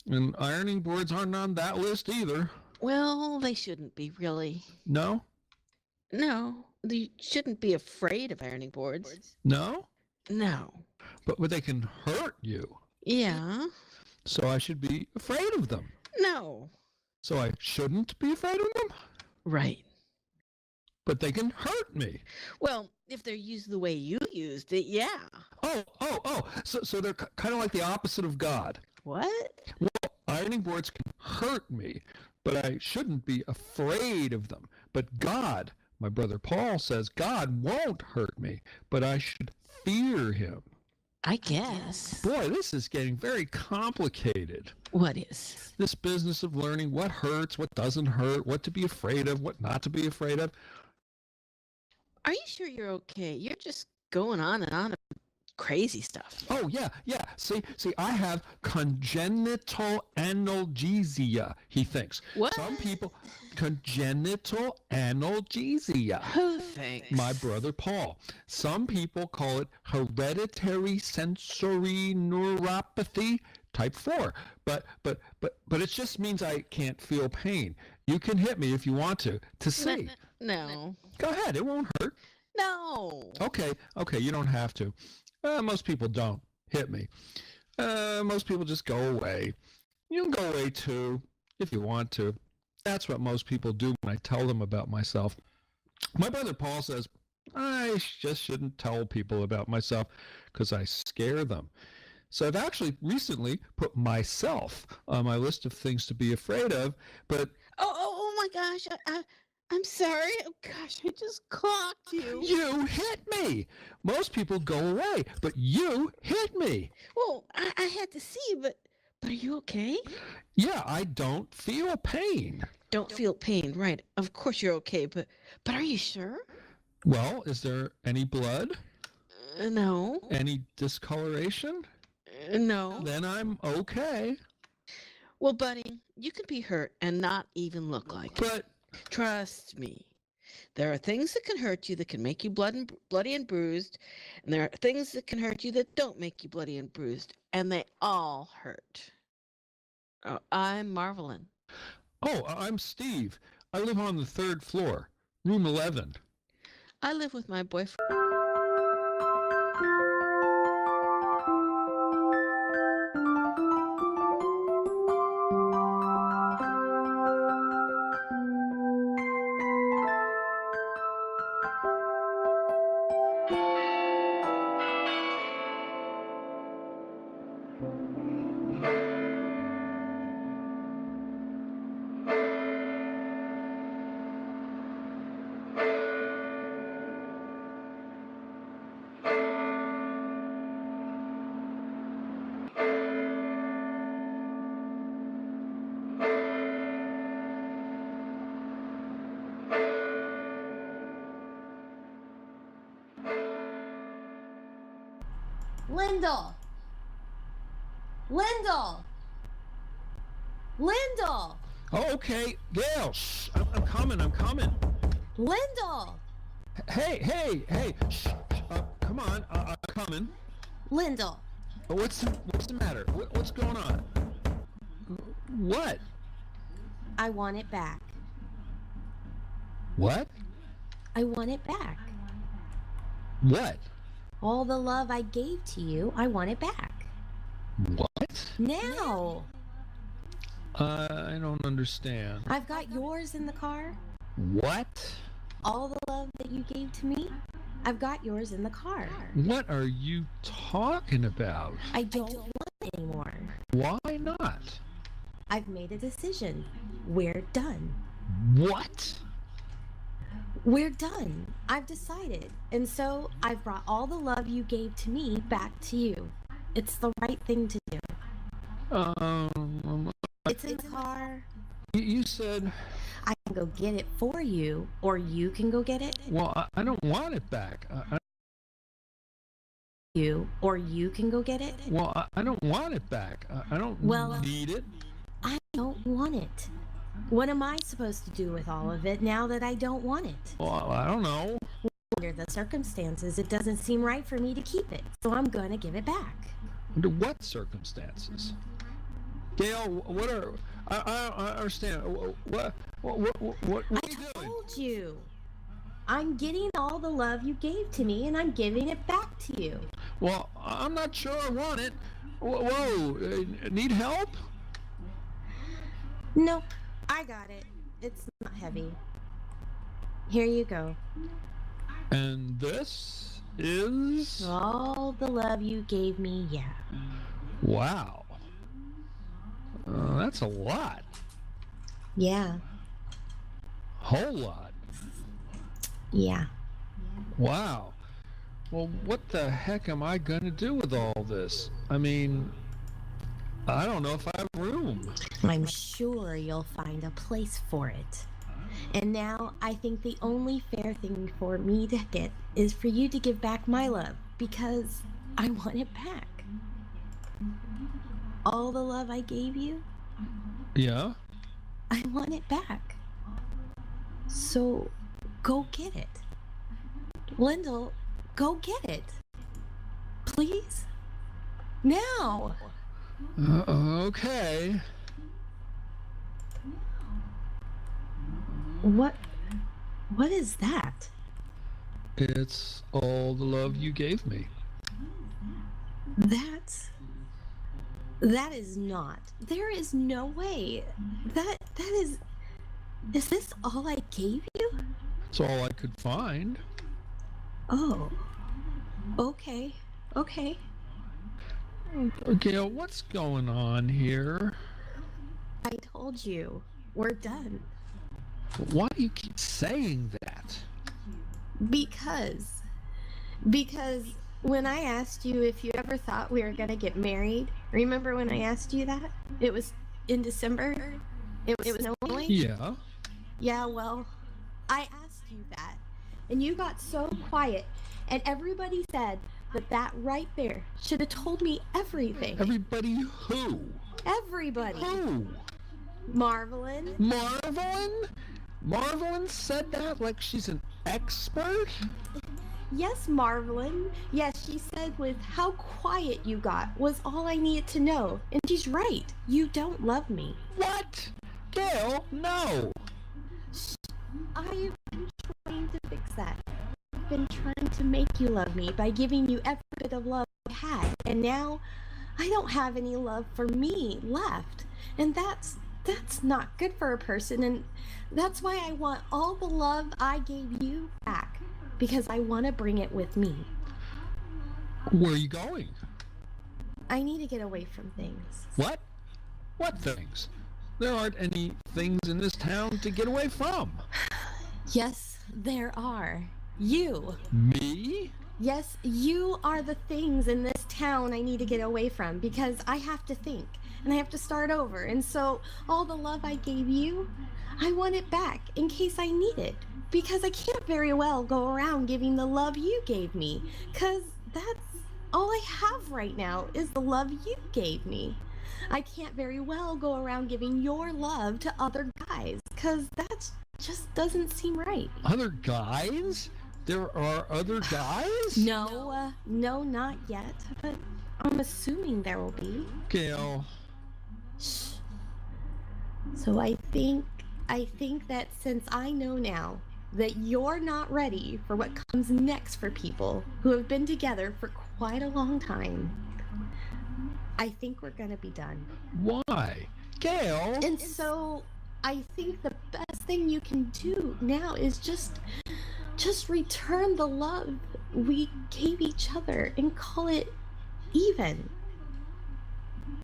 Speaker 2: And ironing boards aren't on that list either.
Speaker 7: Well, they shouldn't be, really.
Speaker 2: No?
Speaker 7: No, you shouldn't be afraid of ironing boards.
Speaker 2: No?
Speaker 7: No.
Speaker 2: But they can hurt you.
Speaker 7: Yeah.
Speaker 2: So I should be afraid of them.
Speaker 7: No.
Speaker 2: So I shouldn't be afraid of them?
Speaker 7: Right.
Speaker 2: But they can hurt me.
Speaker 7: Well, if they're used the way you used it, yeah.
Speaker 2: Oh. So they're kind of like the opposite of God.
Speaker 7: What?
Speaker 2: Well, ironing boards can hurt me, but I shouldn't be afraid of them. But God, my brother Paul says, God won't hurt me, but I should fear him.
Speaker 7: I guess.
Speaker 2: Boy, this is getting very complicated.
Speaker 7: What is?
Speaker 2: This business of learning what hurts, what doesn't hurt, what to be afraid of, what not to be afraid of.
Speaker 7: Are you sure you're okay? You're just going on and on about crazy stuff.
Speaker 2: Oh, yeah. See, I have congenital analgesia, he thinks.
Speaker 7: What?
Speaker 2: Some people, congenital analgesia.
Speaker 7: Who thinks?
Speaker 2: My brother Paul. Some people call it hereditary sensory neuropathy type 4. But it just means I can't feel pain. You can hit me if you want to see.
Speaker 7: No.
Speaker 2: Go ahead, it won't hurt.
Speaker 7: No.
Speaker 2: Okay, you don't have to. Most people don't hit me. Most people just go away. You can go away too if you want to. That's what most people do when I tell them about myself. My brother Paul says, I just shouldn't tell people about myself because I scare them. So I've actually recently put myself on my list of things to be afraid of, but...
Speaker 7: Oh my gosh, I'm sorry. Oh gosh, I just clocked you.
Speaker 2: You hit me! Most people go away, but you hit me!
Speaker 7: Well, I had to see, but are you okay?
Speaker 2: Yeah, I don't feel pain.
Speaker 7: Don't feel pain, right. Of course you're okay, but are you sure?
Speaker 2: Well, is there any blood?
Speaker 7: No.
Speaker 2: Any discoloration?
Speaker 7: No.
Speaker 2: Then I'm okay.
Speaker 7: Well, buddy, you can be hurt and not even look like it.
Speaker 2: But
Speaker 7: Trust me. There are things that can hurt you that can make you bloody and bruised, and there are things that can hurt you that don't make you bloody and bruised, and they all hurt. Oh, I'm Marvelyn.
Speaker 2: oh, I'm Steve. I live on the 3rd floor, room 11.
Speaker 7: I live with my boyfriend.
Speaker 6: Lyndall! Lyndall!
Speaker 2: Oh, okay, Gail, shh, I'm coming.
Speaker 6: Lyndall!
Speaker 2: Hey, shh, come on, I'm coming.
Speaker 6: Lyndall!
Speaker 2: What's the matter? What's going on? What?
Speaker 6: I want it back.
Speaker 2: What?
Speaker 6: I want it back.
Speaker 2: What?
Speaker 6: All the love I gave to you, I want it back.
Speaker 2: What?
Speaker 6: Now!
Speaker 2: I don't understand.
Speaker 6: I've got yours in the car.
Speaker 2: What?
Speaker 6: All the love that you gave to me, I've got yours in the car.
Speaker 2: What are you talking about?
Speaker 6: I don't want it anymore.
Speaker 2: Why not?
Speaker 6: I've made a decision. We're done.
Speaker 2: What?
Speaker 6: We're done. I've decided. And so I've brought all the love you gave to me back to you. It's the right thing to do. It's in the car.
Speaker 2: You said...
Speaker 6: I can go get it for you, or you can go get it.
Speaker 2: Well, I don't want it back.
Speaker 6: Or you can go get it.
Speaker 2: Well, I don't want it back. I don't need it.
Speaker 6: I don't want it. What am I supposed to do with all of it now that I don't want it?
Speaker 2: Well, I don't know.
Speaker 6: Under the circumstances, it doesn't seem right for me to keep it, so I'm going to give it back.
Speaker 2: Under what circumstances? Gail, what are... I understand. What are you doing?
Speaker 6: I told you. I'm getting all the love you gave to me, and I'm giving it back to you.
Speaker 2: Well, I'm not sure I want it. Whoa, need help?
Speaker 6: Nope, I got it. It's not heavy. Here you go.
Speaker 2: And this is...
Speaker 6: All the love you gave me, yeah.
Speaker 2: Wow. That's a lot.
Speaker 6: Yeah.
Speaker 2: Whole lot.
Speaker 6: Yeah.
Speaker 2: Wow. Well, what the heck am I going to do with all this? I mean, I don't know if I have room.
Speaker 6: I'm sure you'll find a place for it. And now I think the only fair thing for me to get is for you to give back my love, because I want it back. All the love I gave you,
Speaker 2: Yeah?
Speaker 6: I want it back. So go get it. Lyndall, go get it. Please? Now!
Speaker 2: Okay.
Speaker 6: What is that?
Speaker 2: It's all the love you gave me.
Speaker 6: That is not. There is no way. That is this all I gave you?
Speaker 2: It's all I could find.
Speaker 6: Oh. Okay. Okay.
Speaker 2: Gail, what's going on here?
Speaker 6: I told you. We're done.
Speaker 2: Why do you keep saying that?
Speaker 6: Because when I asked you if you ever thought we were going to get married, remember when I asked you that? It was in December. It was snowing.
Speaker 2: Yeah.
Speaker 6: Yeah, well, I asked you that, and you got so quiet, and everybody said that right there should have told me everything.
Speaker 2: Everybody who?
Speaker 6: Everybody.
Speaker 2: Who?
Speaker 6: Marvelyn.
Speaker 2: Marvelyn? Marvelyn said that like she's an expert?
Speaker 6: Yes, Marvelyn. Yes, she said with how quiet you got was all I needed to know. And she's right. You don't love me.
Speaker 2: What? Gail, no.
Speaker 6: I've been trying to fix that. I've been trying to make you love me by giving you every bit of love I had. And now I don't have any love for me left. And that's not good for a person. And that's why I want all the love I gave you back. Because I want to bring it with me.
Speaker 2: Where are you going?
Speaker 6: I need to get away from things.
Speaker 2: What? What things? There aren't any things in this town to get away from.
Speaker 6: Yes, there are. You.
Speaker 2: Me?
Speaker 6: Yes, you are the things in this town I need to get away from because I have to think and I have to start over. And so all the love I gave you, I want it back in case I need it. Because I can't very well go around giving the love you gave me. Because that's all I have right now is the love you gave me. I can't very well go around giving your love to other guys. Because that just doesn't seem right.
Speaker 2: Other guys? There are other guys?
Speaker 6: No, not yet. But I'm assuming there will be.
Speaker 2: Gail.
Speaker 6: Shh. So I think that since I know now that you're not ready for what comes next for people who have been together for quite a long time, I think we're gonna be done.
Speaker 2: Why? Gail?
Speaker 6: And so I think the best thing you can do now is just return the love we gave each other and call it even.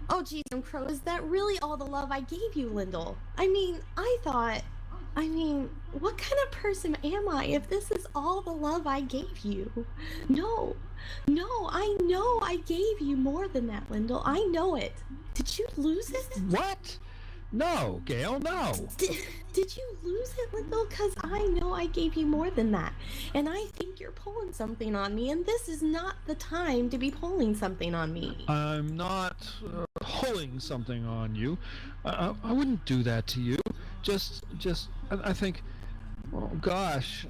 Speaker 6: Oh geez, and Crow, is that really all the love I gave you, Lyndall? I mean, what kind of person am I if this is all the love I gave you? No, I know I gave you more than that, Lyndall. I know it. Did you lose it?
Speaker 2: What? No, Gail, no.
Speaker 6: Did you lose it, Lyndall? Because I know I gave you more than that. And I think you're pulling something on me, and this is not the time to be pulling something on me.
Speaker 2: I'm not pulling something on you. I wouldn't do that to you. I think, oh gosh,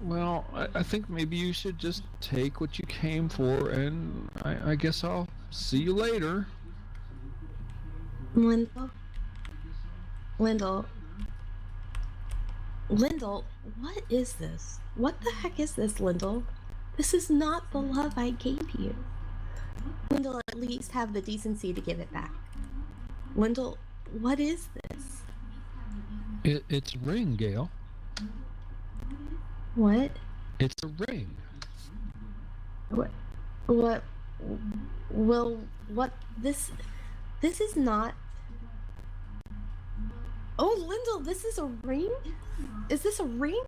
Speaker 2: well, I think maybe you should just take what you came for, and I guess I'll see you later.
Speaker 6: Lyndall, what is this? What the heck is this, Lyndall? This is not the love I gave you. Lyndall, at least have the decency to give it back. Lyndall, what is this?
Speaker 2: It's a ring, Gail.
Speaker 6: What?
Speaker 2: It's a ring.
Speaker 6: What? Well, what? This is not... Oh, Lyndall, this is a ring? Is this a ring?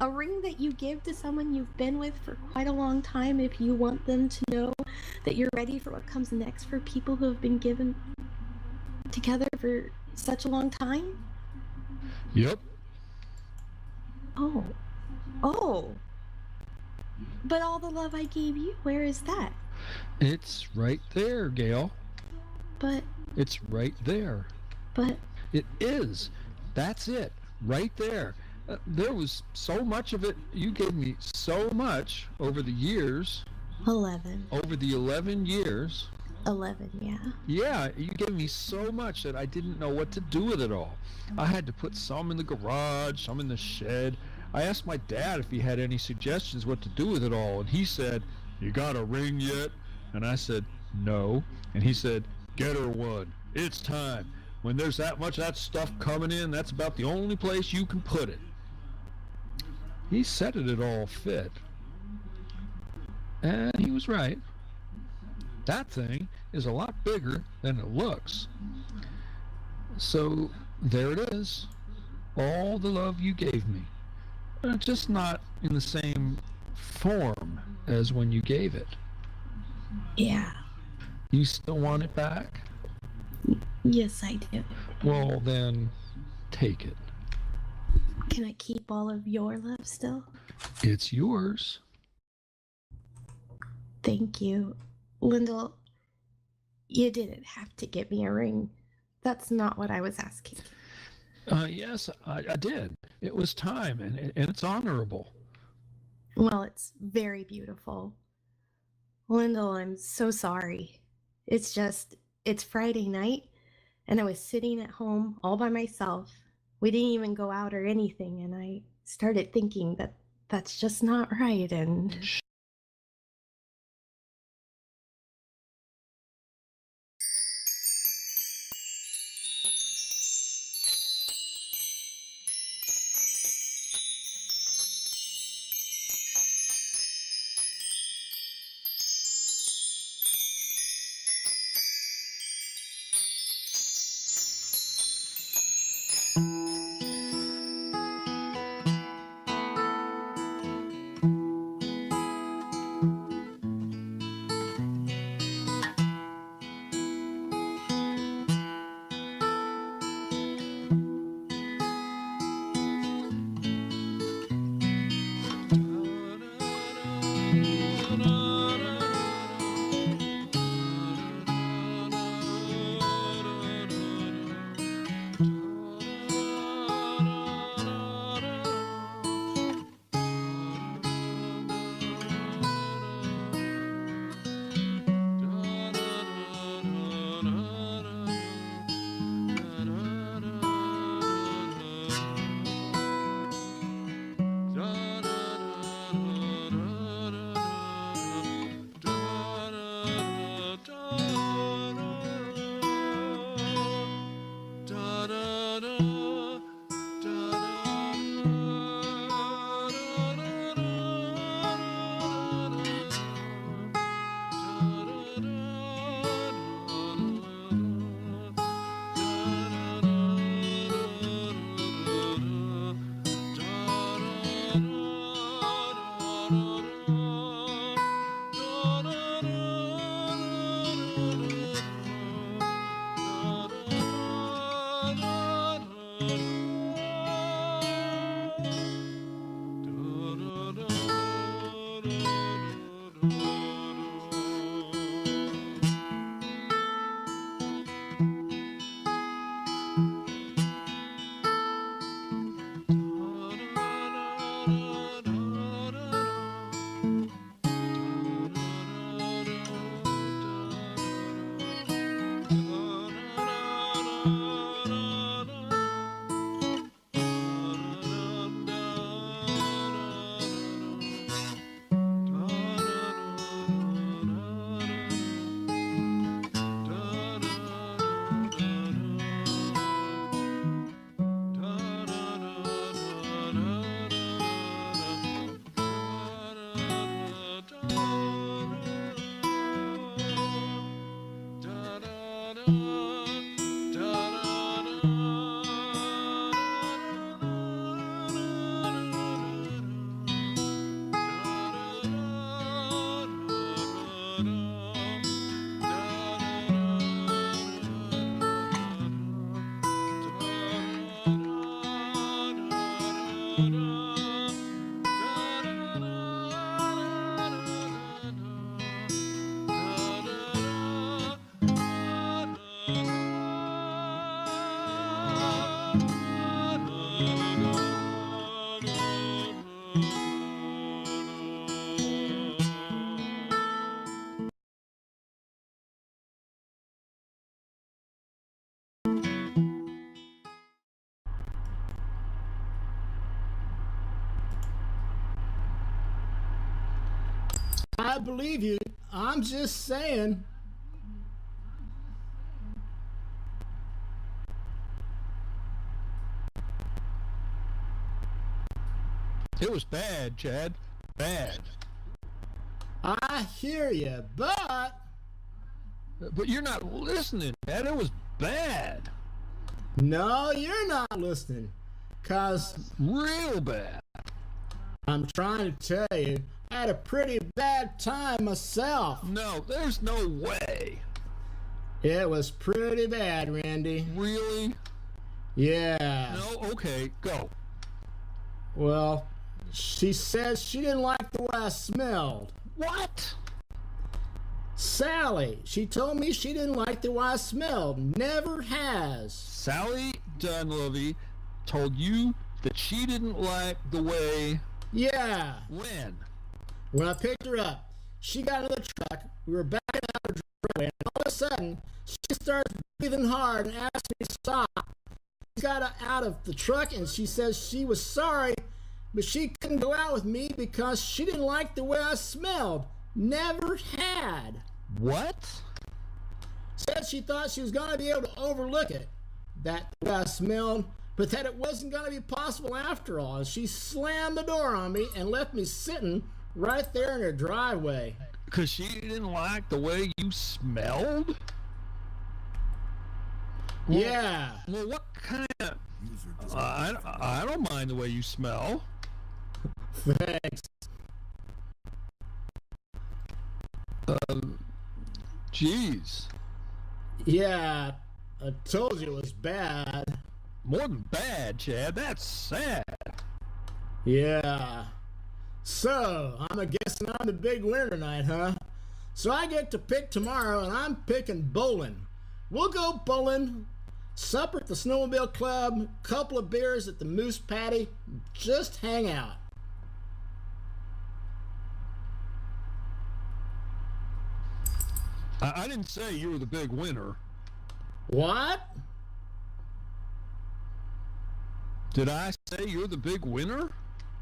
Speaker 6: A ring that you give to someone you've been with for quite a long time if you want them to know that you're ready for what comes next for people who have been given together for such a long time?
Speaker 2: Yep.
Speaker 6: Oh. But all the love I gave you, where is that?
Speaker 2: It's right there, Gail.
Speaker 6: But...
Speaker 2: It's right there.
Speaker 6: But...
Speaker 2: It is. That's it. Right there. There was so much of it. You gave me so much over the years.
Speaker 6: 11.
Speaker 2: Over the 11 years.
Speaker 6: 11, yeah.
Speaker 2: Yeah, you gave me so much that I didn't know what to do with it all. I had to put some in the garage, some in the shed. I asked my dad if he had any suggestions what to do with it all, and he said, "You got a ring yet?" And I said, "No." And he said, "Get her one. It's time. When there's that much of that stuff coming in, that's about the only place you can put it." He said it all fit. And he was right. That thing is a lot bigger than it looks. So there it is. All the love you gave me. Just not in the same form as when you gave it.
Speaker 6: Yeah.
Speaker 2: You still want it back?
Speaker 6: Yes, I do.
Speaker 2: Well, then, take it.
Speaker 6: Can I keep all of your love still?
Speaker 2: It's yours.
Speaker 6: Thank you. Lyndall, you didn't have to get me a ring. That's not what I was asking.
Speaker 2: Yes, I did. It was time, and it's honorable.
Speaker 6: Well, it's very beautiful. Lyndall, I'm so sorry. It's Friday night, and I was sitting at home all by myself. We didn't even go out or anything, and I started thinking that that's just not right, and...
Speaker 5: I believe you. I'm just saying.
Speaker 2: It was bad, Chad. Bad.
Speaker 5: I hear you, but
Speaker 2: But you're not listening, Chad. It was bad.
Speaker 5: no, you're not listening. Cause
Speaker 2: Real bad.
Speaker 5: I'm trying to tell you, I had a pretty bad time myself.
Speaker 2: No, there's no way.
Speaker 5: It was pretty bad, Randy.
Speaker 2: Really?
Speaker 5: Yeah.
Speaker 2: No? Okay, go.
Speaker 5: Well, she says she didn't like the way I smelled.
Speaker 2: What?
Speaker 5: Sally, she told me she didn't like the way I smelled. Never has.
Speaker 2: Sally Dunleavy told you that she didn't like the way...
Speaker 5: Yeah.
Speaker 2: When?
Speaker 5: When I picked her up, she got in the truck. We were backing out of the driveway, and all of a sudden, she starts breathing hard and asked me to stop. She got out of the truck, and she says she was sorry, but she couldn't go out with me because she didn't like the way I smelled. Never had.
Speaker 2: What?
Speaker 5: Said she thought she was going to be able to overlook it, that the way I smelled, but that it wasn't going to be possible after all. And she slammed the door on me and left me sitting right there in her driveway.
Speaker 2: Because she didn't like the way you smelled?
Speaker 5: Yeah.
Speaker 2: Well, what kind of... I don't mind the way you smell.
Speaker 5: Thanks.
Speaker 2: Jeez.
Speaker 5: Yeah, I told you it was bad.
Speaker 2: More than bad, Chad. That's sad.
Speaker 5: Yeah. So, I'm guessing I'm the big winner tonight, huh? So I get to pick tomorrow, and I'm picking bowling. We'll go bowling, supper at the Snowmobile Club, couple of beers at the Moose Patty, just hang out.
Speaker 2: I didn't say you were the big winner.
Speaker 5: What?
Speaker 2: Did I say you're the big winner?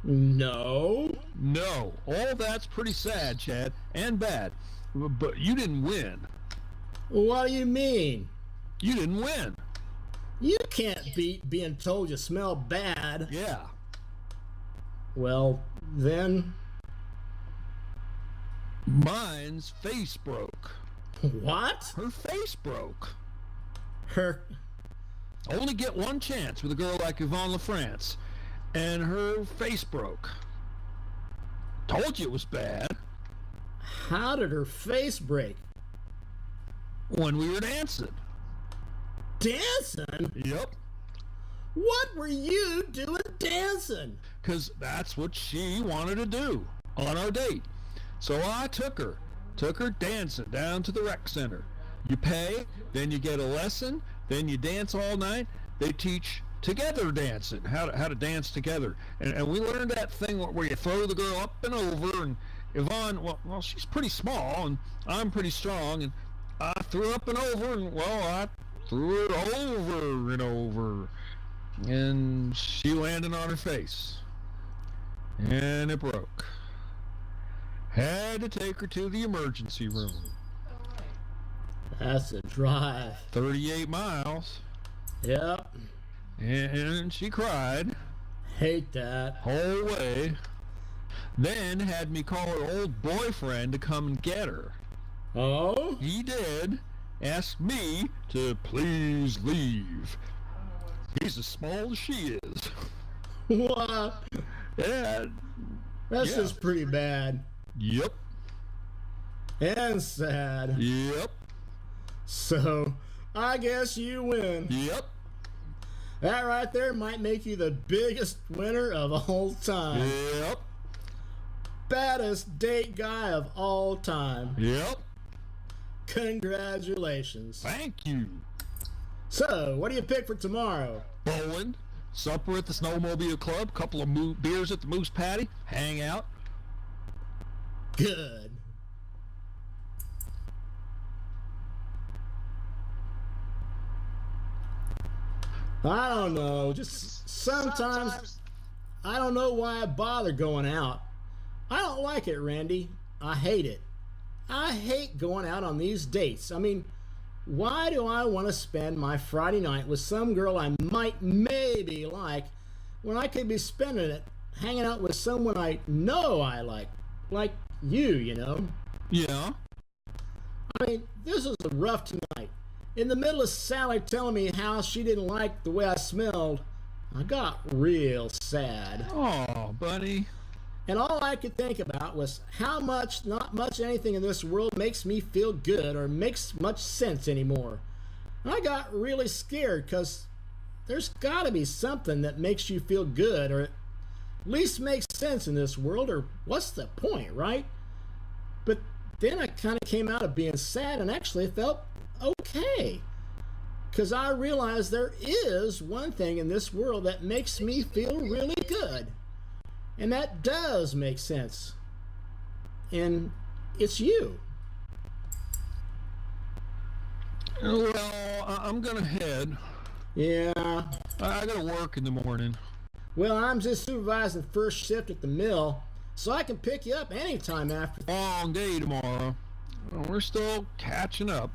Speaker 5: No.
Speaker 2: No. All that's pretty sad, Chad, and bad. But you didn't win.
Speaker 5: What do you mean?
Speaker 2: You didn't win.
Speaker 5: You can't beat being told you smell bad.
Speaker 2: Yeah.
Speaker 5: Well, then...
Speaker 2: Mine's face broke.
Speaker 5: What?
Speaker 2: Her face broke.
Speaker 5: Her...
Speaker 2: Only get one chance with a girl like Yvonne LaFrance. And her face broke. Told you it was bad.
Speaker 5: How did her face break?
Speaker 2: When we were dancing.
Speaker 5: Dancing?
Speaker 2: Yep.
Speaker 5: What were you doing dancing?
Speaker 2: Because that's what she wanted to do on our date. So I took her dancing down to the rec center. You pay, then you get a lesson, then you dance all night. They teach together dancing, how to dance together. And we learned that thing where you throw the girl up and over, and Yvonne, well, she's pretty small, and I'm pretty strong, and I threw up and over, and, well, I threw her over and over, and she landed on her face, and it broke. Had to take her to the emergency room.
Speaker 5: That's a drive.
Speaker 2: 38 miles.
Speaker 5: Yep.
Speaker 2: And she cried
Speaker 5: Hate that.
Speaker 2: whole way. Then had me call her old boyfriend to come and get her.
Speaker 5: Oh?
Speaker 2: He did, asked me to please leave. He's as small as she is.
Speaker 5: What?
Speaker 2: And
Speaker 5: That's
Speaker 2: yeah.
Speaker 5: just pretty bad.
Speaker 2: Yep.
Speaker 5: And sad.
Speaker 2: Yep.
Speaker 5: So, I guess you win.
Speaker 2: Yep.
Speaker 5: That right there might make you the biggest winner of all time.
Speaker 2: Yep.
Speaker 5: Baddest date guy of all time.
Speaker 2: Yep.
Speaker 5: Congratulations.
Speaker 2: Thank you.
Speaker 5: So, what do you pick for tomorrow?
Speaker 2: Bowling, supper at the Snowmobile Club, couple of beers at the Moose Patty, hang out.
Speaker 5: Good. I don't know. Just sometimes I don't know why I bother going out. I don't like it, Randy. I hate it. I hate going out on these dates. I mean, why do I want to spend my Friday night with some girl I might maybe like when I could be spending it hanging out with someone I know I like you, you know?
Speaker 2: Yeah.
Speaker 5: I mean, this was a rough tonight. In the middle of Sally telling me how she didn't like the way I smelled, I got real sad.
Speaker 2: Oh, buddy.
Speaker 5: And all I could think about was how not much anything in this world makes me feel good or makes much sense anymore. And I got really scared because there's got to be something that makes you feel good or at least makes sense in this world, or what's the point, right? But then I kind of came out of being sad and actually felt okay. Because I realized there is one thing in this world that makes me feel really good. And that does make sense. And it's you.
Speaker 2: Well, I'm going to head.
Speaker 5: Yeah.
Speaker 2: I got to work in the morning.
Speaker 5: Well, I'm just supervising first shift at the mill, so I can pick you up anytime after.
Speaker 2: Long day tomorrow. We're still catching up.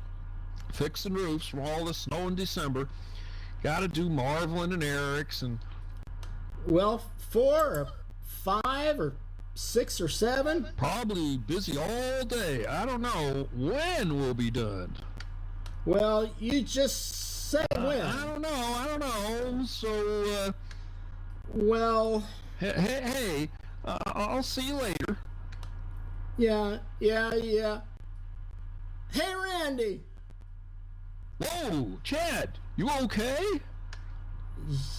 Speaker 2: Fixing roofs from all the snow in December. Got to do Marvelin and Eric's and...
Speaker 5: Well, 4 or 5 or 6 or 7?
Speaker 2: Probably busy all day. I don't know when we'll be done.
Speaker 5: Well, you just say when.
Speaker 2: I don't know. So,
Speaker 5: Well...
Speaker 2: Hey, I'll see you later.
Speaker 5: Yeah. Hey, Randy!
Speaker 2: Whoa, Chad, you okay?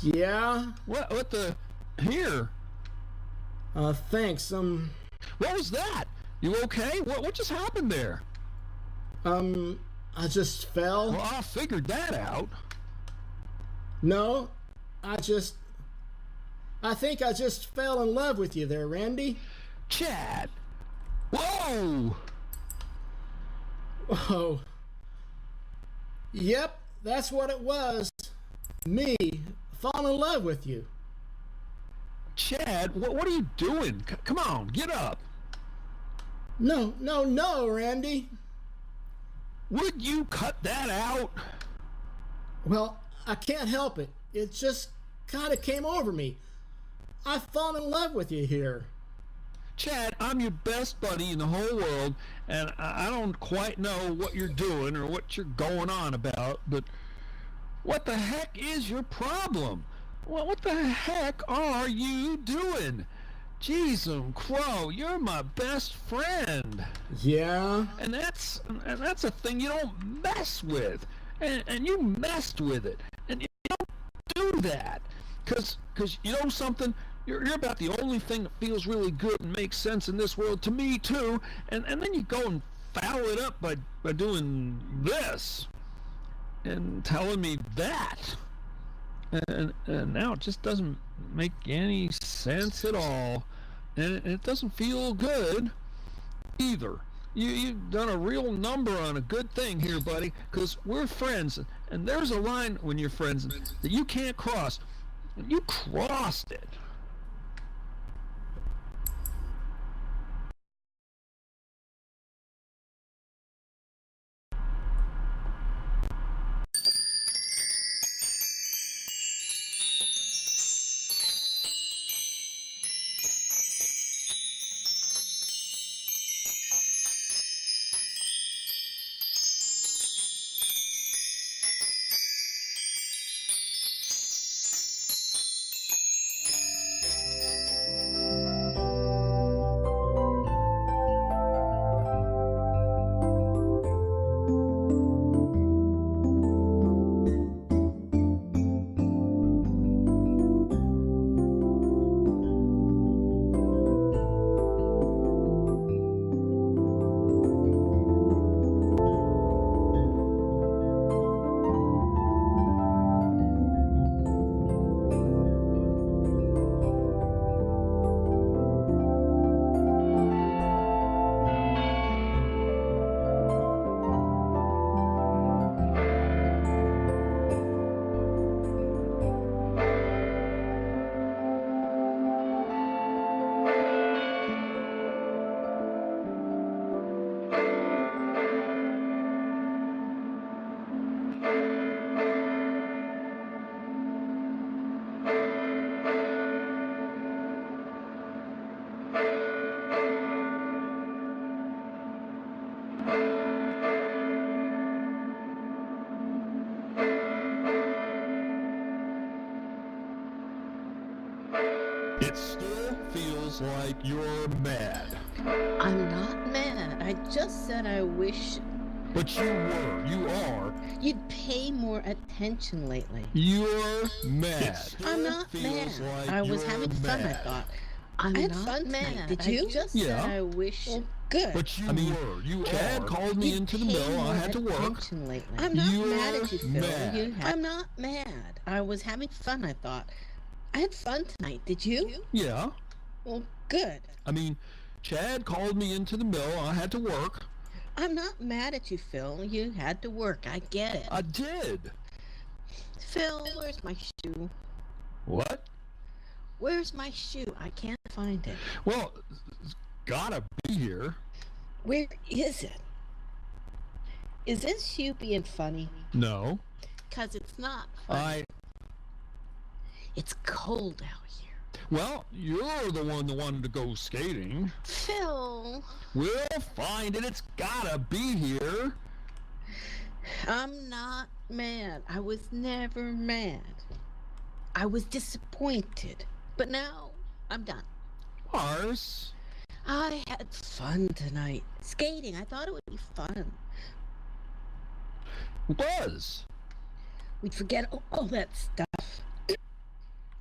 Speaker 5: Yeah?
Speaker 2: What the... Here.
Speaker 5: Thanks.
Speaker 2: What was that? You okay? What just happened there?
Speaker 5: I just fell.
Speaker 2: Well, I figured that out.
Speaker 5: No, I think I just fell in love with you there, Randy.
Speaker 2: Chad! Whoa!
Speaker 5: Oh. Yep, that's what it was. Me falling in love with you.
Speaker 2: Chad, what are you doing? Come on, get up.
Speaker 5: No, Randy.
Speaker 2: Would you cut that out?
Speaker 5: Well, I can't help it. It just kind of came over me. I've fallen in love with you here.
Speaker 2: Chad, I'm your best buddy in the whole world, and I don't quite know what you're doing or what you're going on about, but what the heck is your problem? Well, what the heck are you doing? Jeez, Crow, you're my best friend.
Speaker 5: Yeah?
Speaker 2: And that's a thing you don't mess with. And you messed with it. And you don't do that. Because you know something? You're about the only thing that feels really good and makes sense in this world to me, too. And then you go and foul it up by doing this. And telling me that. And now it just doesn't make any sense at all. And it doesn't feel good either. You've done a real number on a good thing here, buddy, because we're friends. And there's a line when you're friends that you can't cross. And you crossed it. It still feels like you're mad.
Speaker 7: I'm not mad. I just said I wish
Speaker 2: But you are.
Speaker 7: you'd pay more attention lately.
Speaker 2: You're mad.
Speaker 7: I'm not mad. I was having fun, I thought. I had fun mad. Did you? I just said I wish. Well, good.
Speaker 2: But you Chad called me into the mill. I had to work.
Speaker 7: Lately. I'm not mad at you, Phil. I'm not mad. I was having fun, I thought. I had fun tonight. Did you?
Speaker 2: Yeah.
Speaker 7: Well, good.
Speaker 2: Chad called me into the mill. I had to work.
Speaker 7: I'm not mad at you, Phil. You had to work. I get it.
Speaker 2: I did.
Speaker 7: Phil, where's my shoe?
Speaker 2: What?
Speaker 7: Where's my shoe? I can't find it.
Speaker 2: Well, it's gotta be here.
Speaker 7: Where is it? Is this shoe being funny?
Speaker 2: No.
Speaker 7: 'Cause it's not funny. It's cold out here.
Speaker 2: Well, you're the one that wanted to go skating.
Speaker 7: Phil.
Speaker 2: We'll find it. It's gotta be here.
Speaker 7: I'm not mad. I was never mad. I was disappointed. But now, I'm done.
Speaker 2: Mars.
Speaker 7: I had fun tonight. Skating. I thought it would be fun.
Speaker 2: It was.
Speaker 7: We'd forget all that stuff.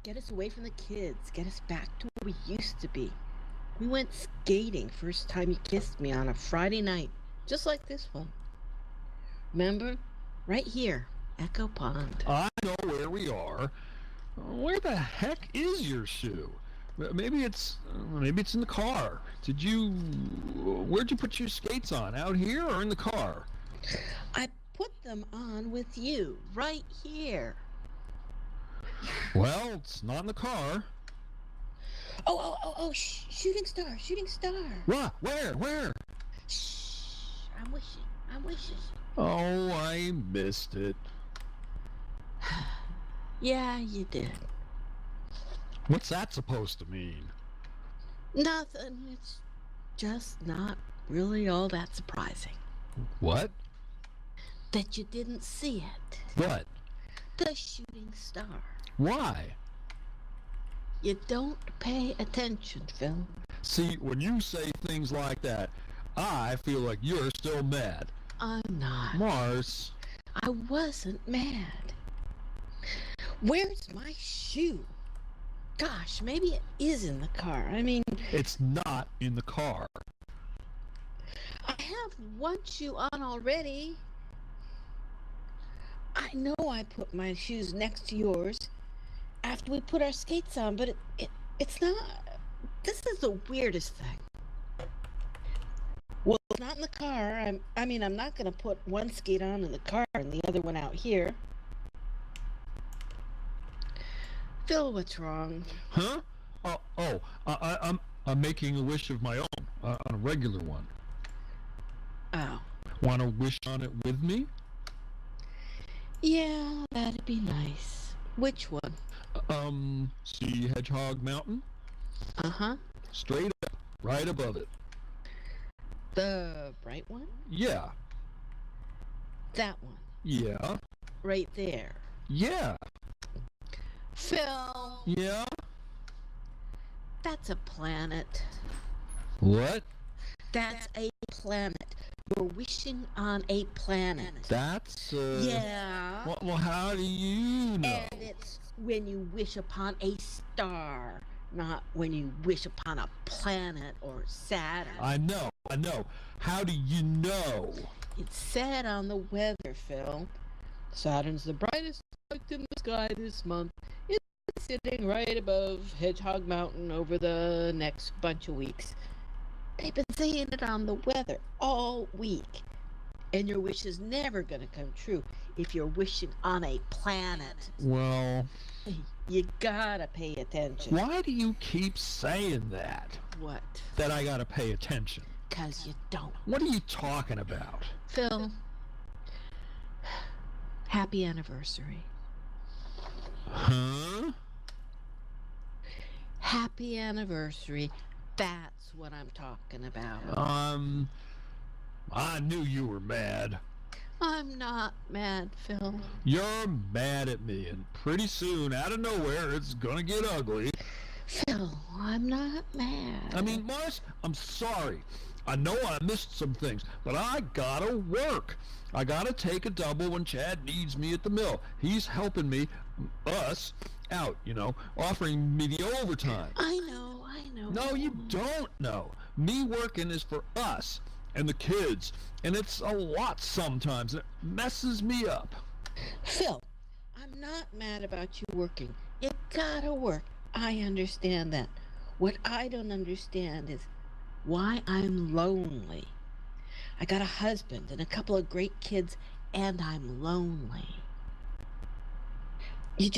Speaker 7: Get us away from the kids. Get us back to where we used to be. We went skating first time you kissed me on a Friday night. Just like this one. Remember? Right here. Echo Pond.
Speaker 2: I know where we are. Where the heck is your shoe? Maybe it's in the car. Where'd you put your skates on? Out here or in the car?
Speaker 7: I put them on with you. Right here.
Speaker 2: Well, it's not in the car.
Speaker 7: Oh, shooting star.
Speaker 2: What? Where?
Speaker 7: Shh, I'm wishing.
Speaker 2: Oh, I missed it.
Speaker 7: Yeah, you did.
Speaker 2: What's that supposed to mean?
Speaker 7: Nothing. It's just not really all that surprising.
Speaker 2: What?
Speaker 7: That you didn't see it.
Speaker 2: What?
Speaker 7: The shooting star.
Speaker 2: Why?
Speaker 7: You don't pay attention, Phil.
Speaker 2: See, when you say things like that, I feel like you're still mad.
Speaker 7: I'm not.
Speaker 2: Mars.
Speaker 7: I wasn't mad. Where's my shoe? Gosh, maybe it is in the car.
Speaker 2: It's not in the car.
Speaker 7: I have one shoe on already. I know I put my shoes next to yours after we put our skates on, but it's not. This is the weirdest thing. Well, it's not in the car. I'm not going to put one skate on in the car and the other one out here. Phil, what's wrong?
Speaker 2: Huh? I'm making a wish of my own, on a regular one.
Speaker 7: Oh.
Speaker 2: Want to wish on it with me?
Speaker 7: Yeah, that'd be nice. Which one?
Speaker 2: See Hedgehog Mountain?
Speaker 7: Uh-huh.
Speaker 2: Straight up, right above it.
Speaker 7: The bright one?
Speaker 2: Yeah.
Speaker 7: That one?
Speaker 2: Yeah.
Speaker 7: Right there?
Speaker 2: Yeah.
Speaker 7: Phil!
Speaker 2: Yeah?
Speaker 7: That's a planet.
Speaker 2: What?
Speaker 7: That's a planet. You're wishing on a planet.
Speaker 2: That's,
Speaker 7: Yeah.
Speaker 2: Well, how do you know?
Speaker 7: And it's when you wish upon a star, not when you wish upon a planet or Saturn.
Speaker 2: I know. How do you know?
Speaker 7: It's said on the weather, Phil. Saturn's the brightest light in the sky this month. It's sitting right above Hedgehog Mountain over the next bunch of weeks. They've been saying it on the weather all week. And your wish is never going to come true if you're wishing on a planet.
Speaker 2: Well,
Speaker 7: You gotta pay attention.
Speaker 2: why do you keep saying that?
Speaker 7: What?
Speaker 2: That I gotta pay attention.
Speaker 7: 'Cause you don't.
Speaker 2: What are you talking about?
Speaker 7: Phil, happy anniversary.
Speaker 2: Huh?
Speaker 7: Happy anniversary. That's what I'm talking about.
Speaker 2: I knew you were mad.
Speaker 7: I'm not mad, Phil.
Speaker 2: You're mad at me, and pretty soon, out of nowhere, it's gonna get ugly.
Speaker 7: Phil, I'm not mad.
Speaker 2: I mean, Morris, I'm sorry. I know I missed some things, but I gotta work. I gotta take a double when Chad needs me at the mill. He's helping me, us, out, offering me the overtime.
Speaker 7: I know.
Speaker 2: No, you don't know. Me working is for us and the kids, and it's a lot sometimes. It messes me up.
Speaker 7: Phil, I'm not mad about you working. You gotta work. I understand that. What I don't understand is why I'm lonely. I got a husband and a couple of great kids, and I'm lonely. You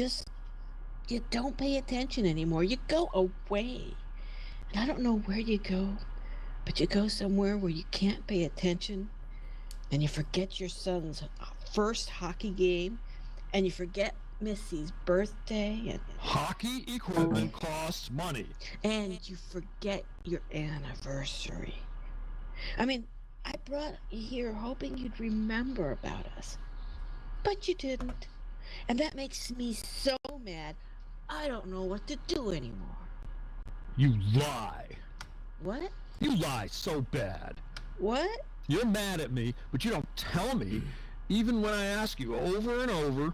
Speaker 7: don't pay attention anymore. You go away. And I don't know where you go, but you go somewhere where you can't pay attention, and you forget your son's first hockey game, and you forget Missy's birthday, and
Speaker 2: Hockey equipment costs money.
Speaker 7: and you forget your anniversary. I mean, I brought you here hoping you'd remember about us, but you didn't. And that makes me so mad. I don't know what to do anymore.
Speaker 2: You lie.
Speaker 7: What?
Speaker 2: You lie so bad.
Speaker 7: What?
Speaker 2: You're mad at me, but you don't tell me, even when I ask you over and over.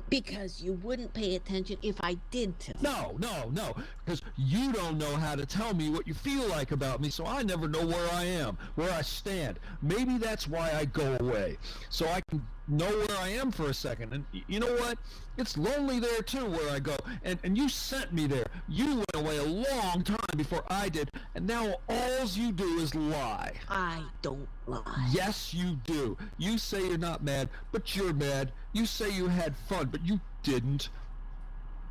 Speaker 7: Because you wouldn't pay attention if I did tell you.
Speaker 2: No, because you don't know how to tell me what you feel like about me, so I never know where I am, where I stand. Maybe that's why I go away, so I can know where I am for a second. And you know what? It's lonely there too where I go, and you sent me there. You went away a long time before I did, and now all you do is lie.
Speaker 7: I don't lie.
Speaker 2: Yes, you do. You say you're not mad, but you're mad. You say you had fun, but you didn't.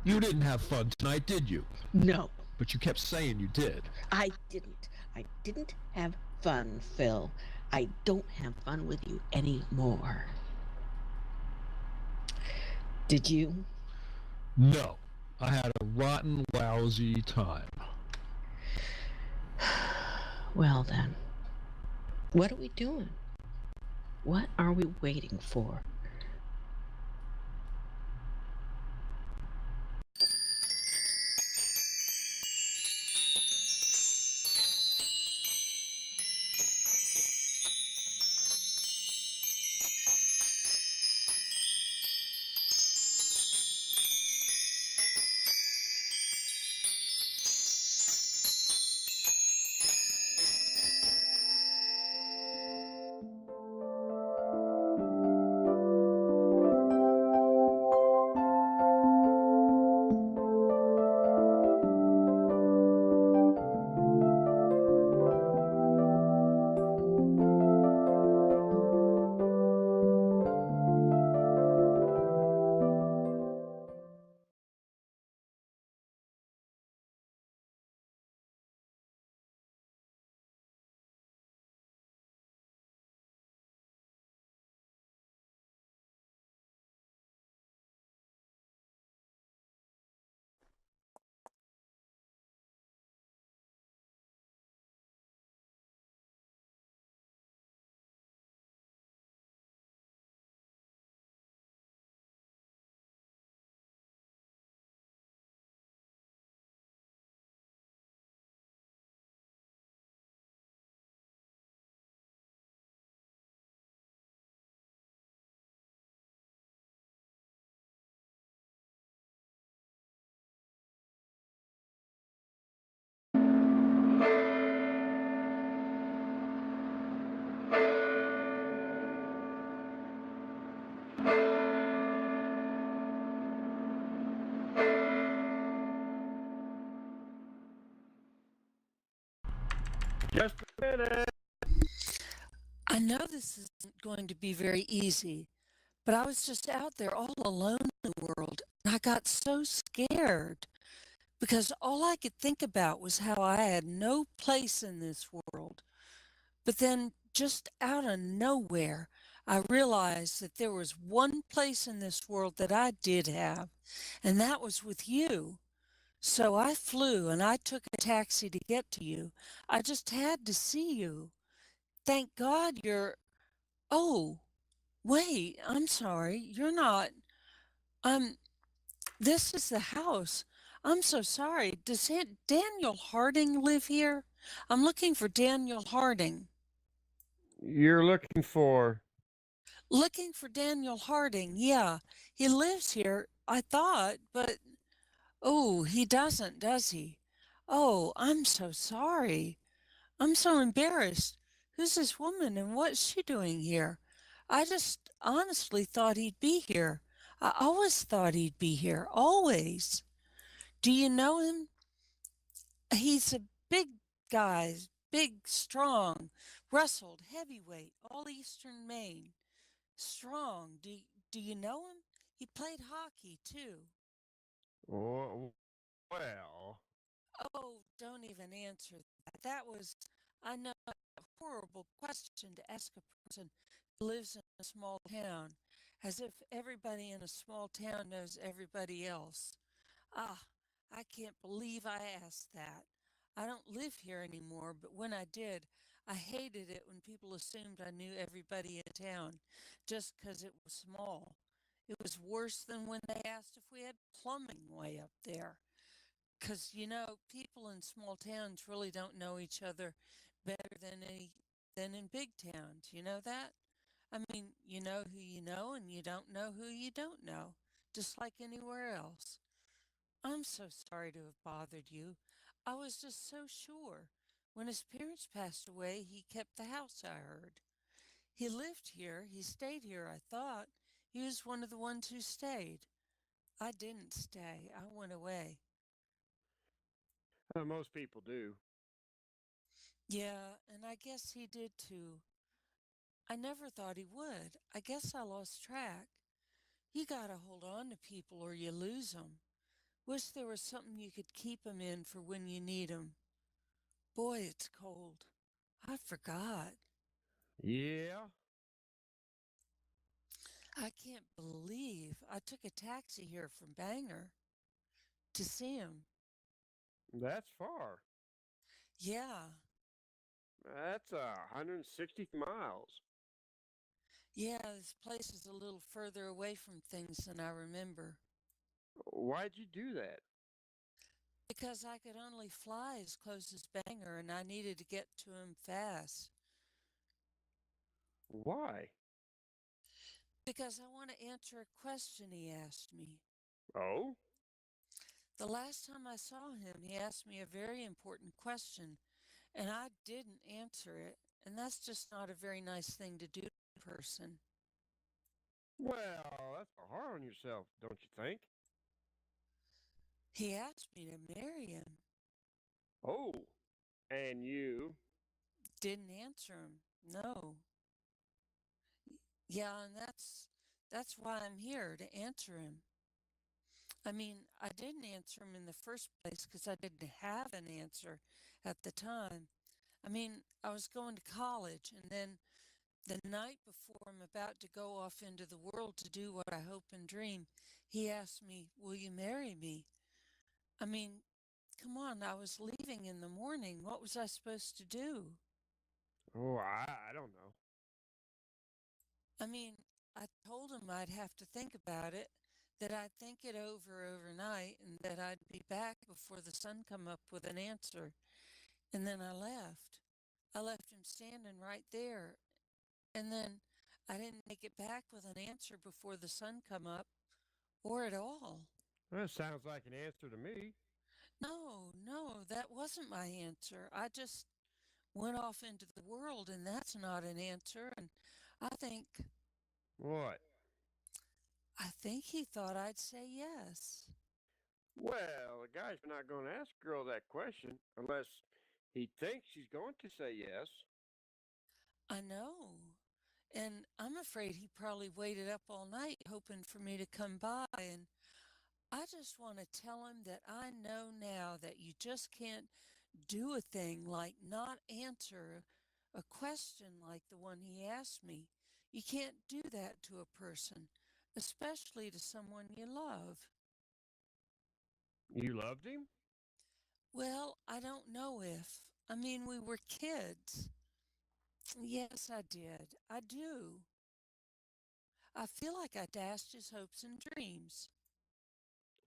Speaker 2: You didn't have fun tonight, did you?
Speaker 7: No,
Speaker 2: But you kept saying you did.
Speaker 7: I didn't. I didn't have fun, Phil. I don't have fun with you anymore. Did you?
Speaker 2: No. I had a rotten, lousy time.
Speaker 7: Well then, what are we doing? What are we waiting for?
Speaker 4: Just a minute.
Speaker 1: I know this isn't going to be very easy, but I was just out there all alone in the world, and I got so scared because all I could think about was how I had no place in this world. But then, just out of nowhere, I realized that there was one place in this world that I did have, and that was with you. So I flew and I took a taxi to get to you. I just had to see you. Thank God you're. Oh, wait, I'm sorry. You're not. Um, this is the house. I'm so sorry. Does Daniel Harding live here? I'm looking for Daniel Harding.
Speaker 4: You're looking for.
Speaker 1: Looking for Daniel Harding. Yeah, he lives here, I thought, but oh, he doesn't, does he? Oh, I'm so sorry. I'm so embarrassed. Who's this woman and what's she doing here? I just honestly thought he'd be here. I always thought he'd be here, always. Do you know him? He's a big guy, big, strong, rustled, heavyweight, all Eastern Maine. Strong. Do you know him? He played hockey too.
Speaker 4: Oh, well.
Speaker 1: Oh, don't even answer that. That was, I know, a horrible question to ask a person who lives in a small town, as if everybody in a small town knows everybody else. Ah, I can't believe I asked that. I don't live here anymore, but when I did, I hated it when people assumed I knew everybody in town just 'cause it was small. It was worse than when they asked if we had plumbing way up there. 'Cause, people in small towns really don't know each other better than in big towns. You know that? I mean, you know who you know and you don't know who you don't know, just like anywhere else. I'm so sorry to have bothered you. I was just so sure. When his parents passed away, he kept the house, I heard. He lived here. He stayed here, I thought. He was one of the ones who stayed. I didn't stay. I went away.
Speaker 4: Most people do.
Speaker 1: Yeah, and I guess he did too. I never thought he would. I guess I lost track. You gotta hold on to people or you lose 'em. Wish there was something you could keep 'em in for when you need 'em. Boy, it's cold. I forgot.
Speaker 4: Yeah,
Speaker 1: I can't believe I took a taxi here from Bangor to see him.
Speaker 4: that's far.
Speaker 1: Yeah,
Speaker 4: That's 160 miles.
Speaker 1: yeah, this place is a little further away from things than I remember.
Speaker 4: Why'd you do that?
Speaker 1: Because I could only fly as close as Bangor and I needed to get to him fast.
Speaker 4: Why?
Speaker 1: Because I want to answer a question he asked me.
Speaker 4: Oh?
Speaker 1: The last time I saw him, he asked me a very important question, and I didn't answer it. And that's just not a very nice thing to do to a person.
Speaker 4: Well, that's hard on yourself, don't you think?
Speaker 1: He asked me to marry him.
Speaker 4: Oh, and you?
Speaker 1: Didn't answer him. No. Yeah, and that's why I'm here to answer him. I mean, I didn't answer him in the first place because I didn't have an answer at the time. I mean, I was going to college, and then the night before I'm about to go off into the world to do what I hope and dream, he asked me, "Will you marry me?" I mean, come on, I was leaving in the morning. What was I supposed to do?
Speaker 4: Oh, I don't know.
Speaker 1: I mean, I told him I'd have to think about it, that I'd think it over overnight, and that I'd be back before the sun come up with an answer. And then I left. I left him standing right there. And then I didn't make it back with an answer before the sun come up or at all.
Speaker 4: That sounds like an answer to me.
Speaker 1: No, no, that wasn't my answer. I just went off into the world, and that's not an answer. And I think,
Speaker 4: What?
Speaker 1: I think he thought I'd say yes.
Speaker 4: Well, a guy's not going to ask a girl that question unless he thinks she's going to say yes.
Speaker 1: I know. And I'm afraid he probably waited up all night hoping for me to come by. And I just want to tell him that I know now that you just can't do a thing like not answer a question like the one he asked me. You can't do that to a person, especially to someone you love.
Speaker 4: You loved him?
Speaker 1: Well, I don't know if. I mean, we were kids. Yes, I did. I do. I feel like I dashed his hopes and dreams.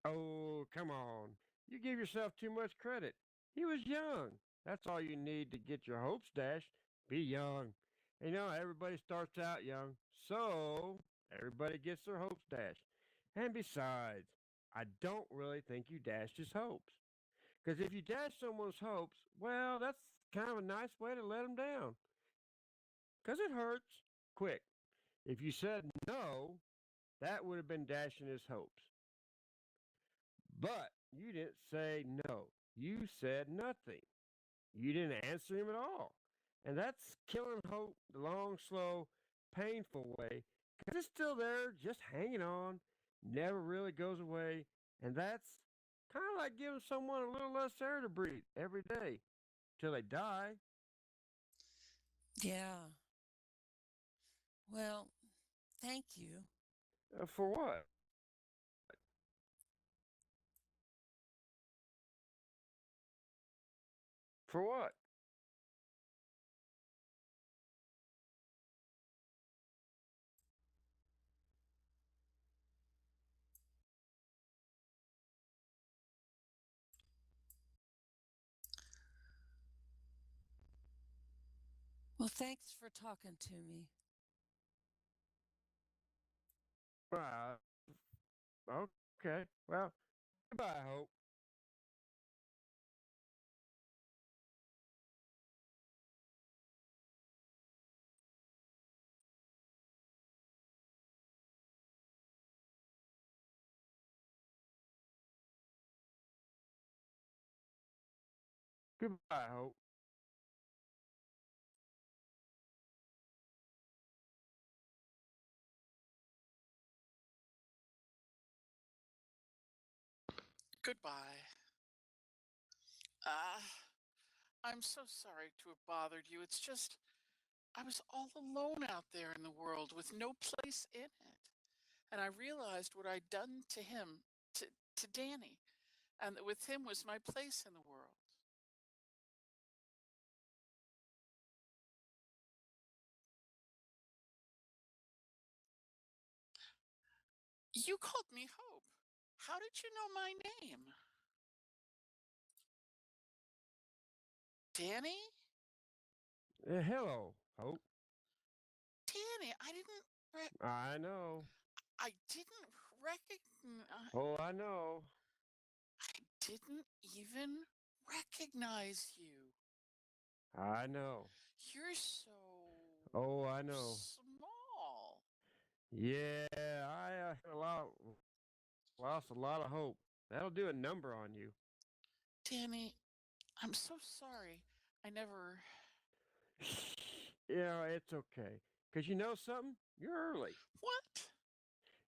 Speaker 4: Oh, come on. You give yourself too much credit. He was young. That's all you need to get your hopes dashed. Be young. And you know, everybody starts out young, so everybody gets their hopes dashed. And besides, I don't really think you dashed his hopes. Because if you dash someone's hopes, well, that's kind of a nice way to let them down. Because it hurts. Quick. If you said no, that would have been dashing his hopes. But you didn't say no. You said nothing. You didn't answer him at all. And that's killing hope the long, slow, painful way. Because it's still there, just hanging on, never really goes away. And that's kind of like giving someone a little less air to breathe every day till they die.
Speaker 1: Yeah. Well, thank you.
Speaker 4: For what? For what?
Speaker 1: Well, thanks for talking to me.
Speaker 4: Uh, okay. Well, goodbye, Hope. Goodbye, Hope.
Speaker 8: Goodbye. Ah, I'm so sorry to have bothered you. It's just, I was all alone out there in the world with no place in it. And I realized what I'd done to him, to Danny, and that with him was my place in the world. You called me Hope. How did you know my name? Danny?
Speaker 4: Hello, Hope.
Speaker 8: Danny,
Speaker 4: I know.
Speaker 8: I didn't recognize.
Speaker 4: Oh, I know.
Speaker 8: I didn't even recognize you.
Speaker 4: I know.
Speaker 8: You're so
Speaker 4: Oh, I know.
Speaker 8: small.
Speaker 4: Yeah, I lost a lot of hope. That'll do a number on you.
Speaker 8: Danny, I'm so sorry. I never.
Speaker 4: Yeah, it's okay. Because you know something? You're early.
Speaker 8: What?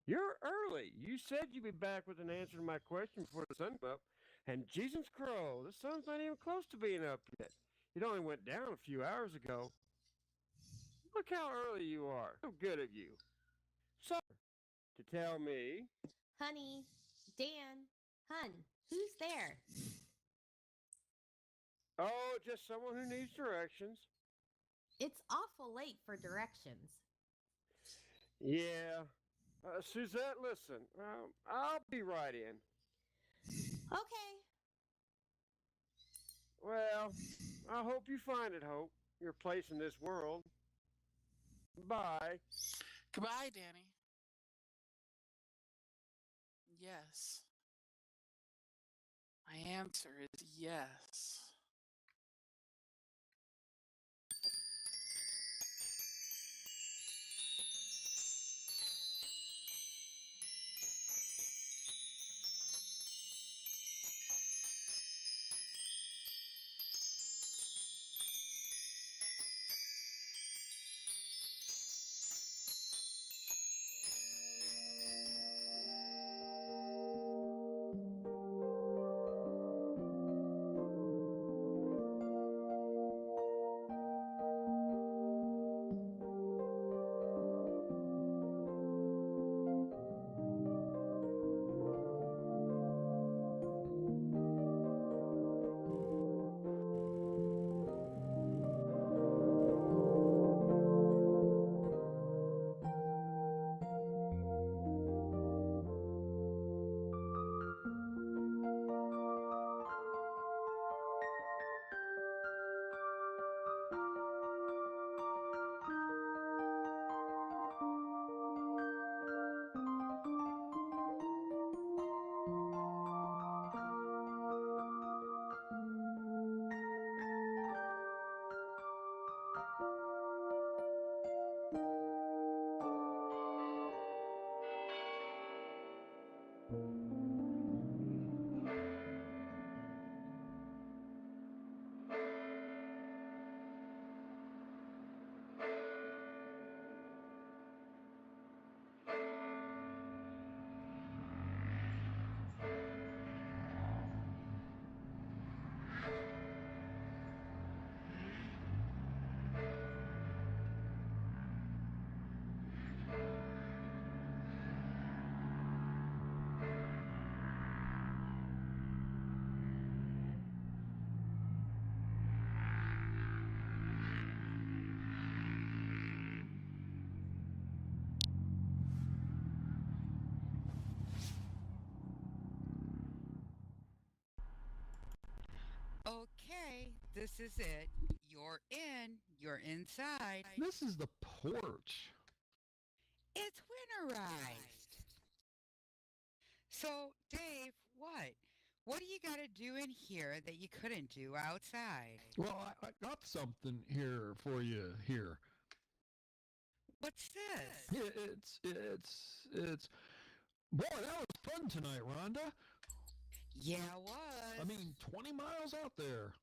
Speaker 4: You're early. You said you'd be back with an answer to my question before the sun up. And Jesus crow, the sun's not even close to being up yet. It only went down a few hours ago. Look how early you are. So good of you. So, to tell me.
Speaker 6: Honey, Dan, hun, who's there?
Speaker 4: Oh, just someone who needs directions.
Speaker 6: It's awful late for directions.
Speaker 4: Yeah. Suzette, listen. I'll be right in.
Speaker 6: Okay.
Speaker 4: Well, I hope you find it, Hope. Your place in this world. Bye.
Speaker 8: Goodbye, Danny. Yes. My answer is yes.
Speaker 3: Okay, this is it. You're in. You're inside.
Speaker 2: This is the porch.
Speaker 3: It's winterized. So, Dave, what? What do you got to do in here that you couldn't do outside?
Speaker 2: Well, I got something here for you here.
Speaker 3: What's this?
Speaker 2: It's. Boy, that was fun tonight, Rhonda.
Speaker 3: Yeah, it was.
Speaker 2: I mean, 20 miles out there.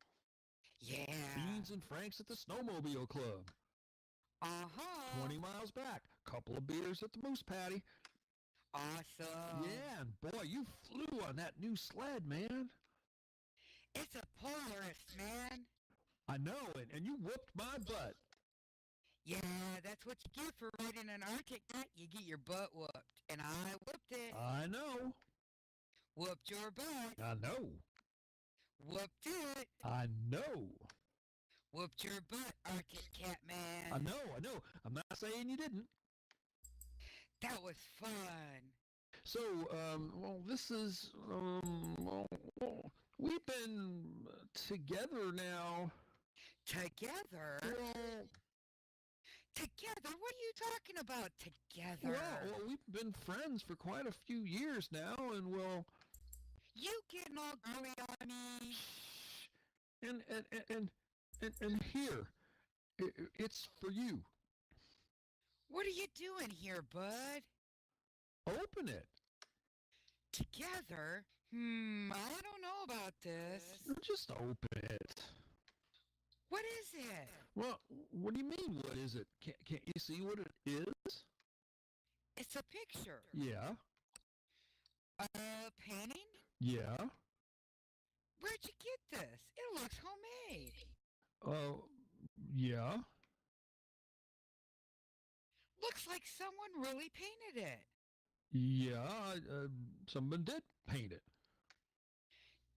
Speaker 3: Yeah.
Speaker 2: Beans and Franks at the Snowmobile Club.
Speaker 3: Uh-huh.
Speaker 2: 20 miles back. Couple of beers at the Moose Patty.
Speaker 3: Awesome.
Speaker 2: Yeah, and boy, you flew on that new sled, man.
Speaker 3: It's a Polaris, man.
Speaker 2: I know, and you whooped my butt.
Speaker 3: Yeah, that's what you get for riding an Arctic cat. You get your butt whooped. And I whooped it.
Speaker 2: I know.
Speaker 3: Whooped your butt.
Speaker 2: I know.
Speaker 3: Whooped it.
Speaker 2: I know.
Speaker 3: Whooped your butt, Arctic cat man.
Speaker 2: I know. I'm not saying you didn't.
Speaker 3: That was fun.
Speaker 2: So, well, this is, well, we've been together now.
Speaker 3: Together?
Speaker 2: Well,
Speaker 3: Together? What are you talking about, together?
Speaker 2: well, we've been friends for quite a few years now, and well...
Speaker 3: You getting all girly on me?
Speaker 2: And here, it's for you.
Speaker 3: What are you doing here, bud?
Speaker 2: Open it.
Speaker 3: Together? I don't know about this.
Speaker 2: Just open it.
Speaker 3: What is it?
Speaker 2: Well, what do you mean, what is it? Can't you see what it is?
Speaker 3: It's a picture.
Speaker 2: Yeah.
Speaker 3: A painting?
Speaker 2: Yeah.
Speaker 3: Where'd you get this? It looks homemade.
Speaker 2: Yeah.
Speaker 3: Looks like someone really painted it.
Speaker 2: Yeah, someone did paint it.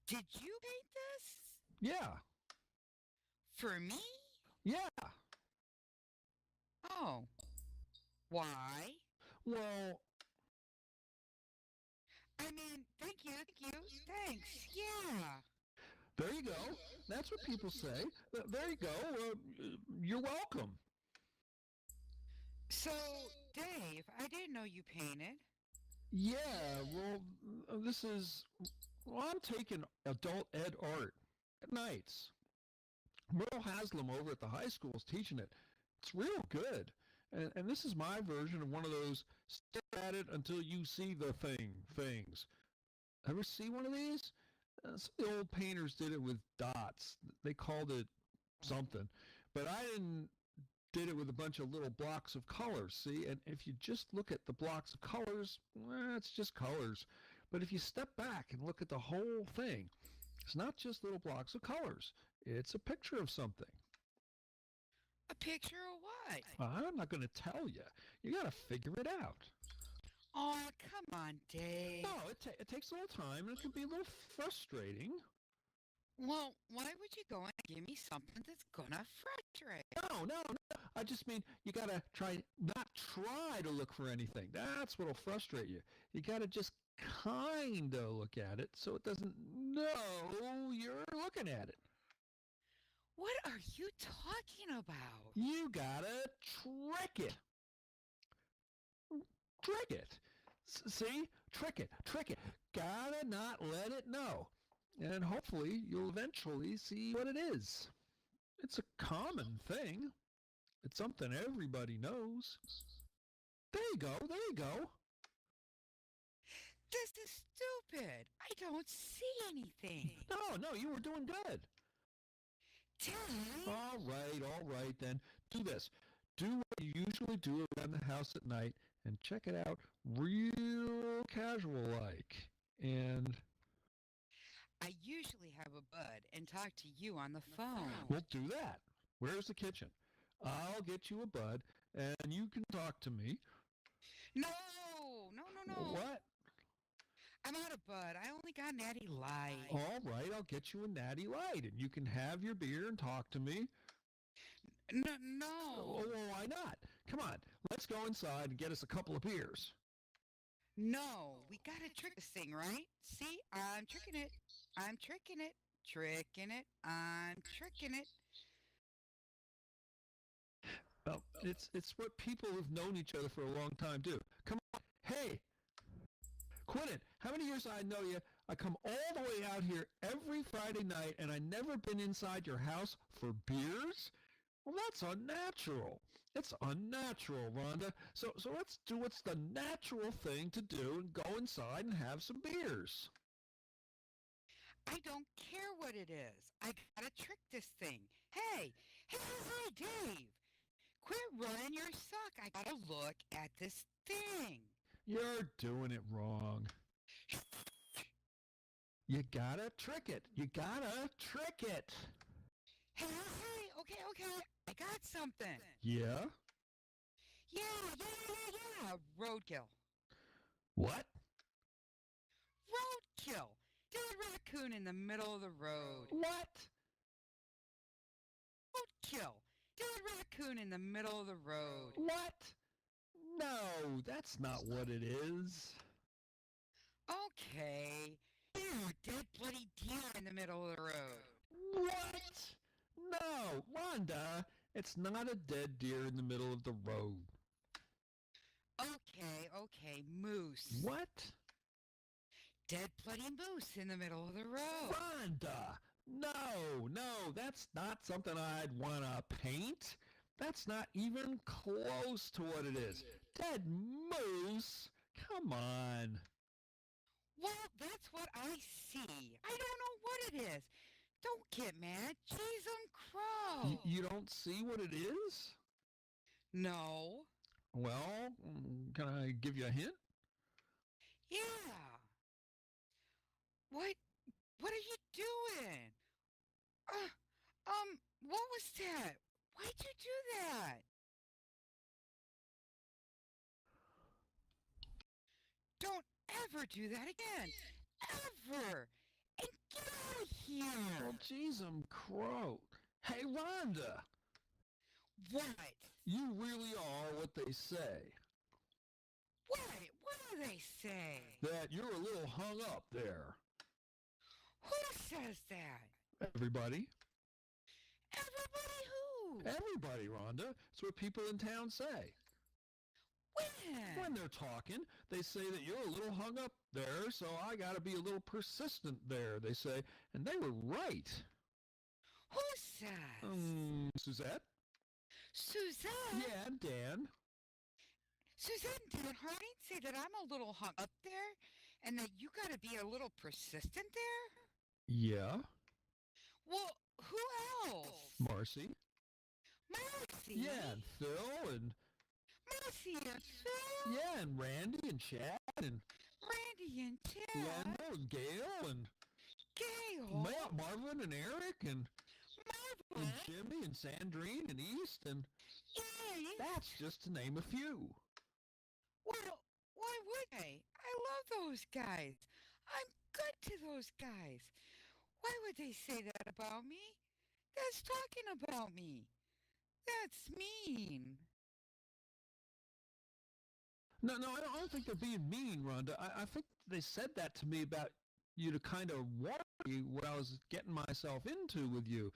Speaker 3: Did you paint this?
Speaker 2: Yeah.
Speaker 3: For me?
Speaker 2: Yeah.
Speaker 3: Oh. Why?
Speaker 2: Well,
Speaker 3: I mean, thank you. Thanks. Yeah.
Speaker 2: there you go. That's what people say. There you go. You're welcome.
Speaker 3: So, Dave, I didn't know you painted.
Speaker 2: Yeah, well, I'm taking adult ed art at nights. Merle Haslam over at the high school is teaching it. It's real good. And this is my version of one of those stare at it until you see the things. Ever see one of these? Some of the old painters did it with dots. They called it something. But I did it with a bunch of little blocks of colors, see? And if you just look at the blocks of colors, it's just colors. But if you step back and look at the whole thing, it's not just little blocks of colors. It's a picture of something.
Speaker 3: A picture of what?
Speaker 2: I'm not going to tell you. You got to figure it out.
Speaker 3: Oh, come on, Dave.
Speaker 2: No, it takes a little time, and it can be a little frustrating.
Speaker 3: Well, why would you go and give me something that's gonna frustrate?
Speaker 2: No. I just mean you got to not try to look for anything. That's what'll frustrate you. You got to just kind of look at it so it doesn't know you're looking at it.
Speaker 3: What are you talking about?
Speaker 2: You got to trick it. Trick it. See? Trick it. Gotta not let it know. And hopefully you'll eventually see what it is. It's a common thing. It's something everybody knows. There you go.
Speaker 3: This is stupid. I don't see anything.
Speaker 2: No, you were doing good.
Speaker 3: Daddy?
Speaker 2: All right, then. Do this. Do what you usually do around the house at night and check it out real casual-like. And
Speaker 3: I usually have a bud and talk to you on the phone.
Speaker 2: we'll do that. Where's the kitchen? I'll get you a bud, and you can talk to me.
Speaker 3: No.
Speaker 2: What?
Speaker 3: I'm out of bud. I only got Natty Light.
Speaker 2: All right, I'll get you a Natty Light, and you can have your beer and talk to me.
Speaker 3: No.
Speaker 2: Oh, why not? Come on, let's go inside and get us a couple of beers.
Speaker 3: No, we gotta trick this thing, right? See, I'm tricking it. I'm tricking it. Tricking it. I'm tricking it.
Speaker 2: Well, it's what people who've known each other for a long time do. Come on. Hey, Quinton, how many years I know you? I come all the way out here every Friday night, and I never been inside your house for beers? Well, that's unnatural. It's unnatural, Rhonda. So let's do what's the natural thing to do and go inside and have some beers.
Speaker 3: I don't care what it is. I gotta trick this thing. Hey, Dave. Quit running your sock. I gotta look at this thing.
Speaker 2: You're doing it wrong. You gotta trick it. You gotta trick it.
Speaker 3: Hey, okay. I got something.
Speaker 2: Yeah?
Speaker 3: Yeah. Roadkill.
Speaker 2: What?
Speaker 3: Roadkill. Dead raccoon in the middle of the road.
Speaker 2: What?
Speaker 3: Roadkill. Dead raccoon in the middle of the road.
Speaker 2: What? No, that's not what it is.
Speaker 3: Okay. Yeah, dead bloody deer in the middle of the road.
Speaker 2: What? No, Rhonda, it's not a dead deer in the middle of the road.
Speaker 3: Okay, moose.
Speaker 2: What?
Speaker 3: Dead bloody moose in the middle of the road.
Speaker 2: Rhonda! No, that's not something I'd want to paint. That's not even close to what it is. Dead moose? Come on.
Speaker 3: Well, that's what I see. I don't know what it is. Don't get mad. Cheese and crow.
Speaker 2: You don't see what it is?
Speaker 3: No.
Speaker 2: Well, can I give you a hint?
Speaker 3: Yeah. What are you doing? What was that? Why'd you do that? Don't ever do that again. Ever. And get out of here.
Speaker 2: Well, geez, crow. Hey, Rhonda.
Speaker 3: What?
Speaker 2: You really are what they say.
Speaker 3: What? What do they say?
Speaker 2: That you're a little hung up there.
Speaker 3: Who says that?
Speaker 2: Everybody.
Speaker 3: Everybody who?
Speaker 2: Everybody, Rhonda. It's what people in town say. When they're talking, they say that you're a little hung up there, so I got to be a little persistent there, they say. And they were right.
Speaker 3: Who says?
Speaker 2: Suzette?
Speaker 3: Suzette?
Speaker 2: Yeah, Dan.
Speaker 3: Suzette and Dan Harding say that I'm a little hung up there and that you got to be a little persistent there?
Speaker 2: Yeah.
Speaker 3: Well, who else?
Speaker 2: Marcy.
Speaker 3: Marcy?
Speaker 2: Yeah, and Phil and...
Speaker 3: Marcy and Phil?
Speaker 2: Yeah, and Randy and Chad and...
Speaker 3: Randy and Chad?
Speaker 2: Lando and Gail and...
Speaker 3: Gail?
Speaker 2: Marvin and Eric and...
Speaker 3: Marvin?
Speaker 2: And Jimmy and Sandrine and East and...
Speaker 3: East?
Speaker 2: That's just to name a few.
Speaker 3: Well, why would I? I love those guys. I'm good to those guys. Why would they say that about me? That's talking about me. That's mean.
Speaker 2: No, I don't think they're being mean, Rhonda. I think they said that to me about you to kind of warn me what I was getting myself into with you,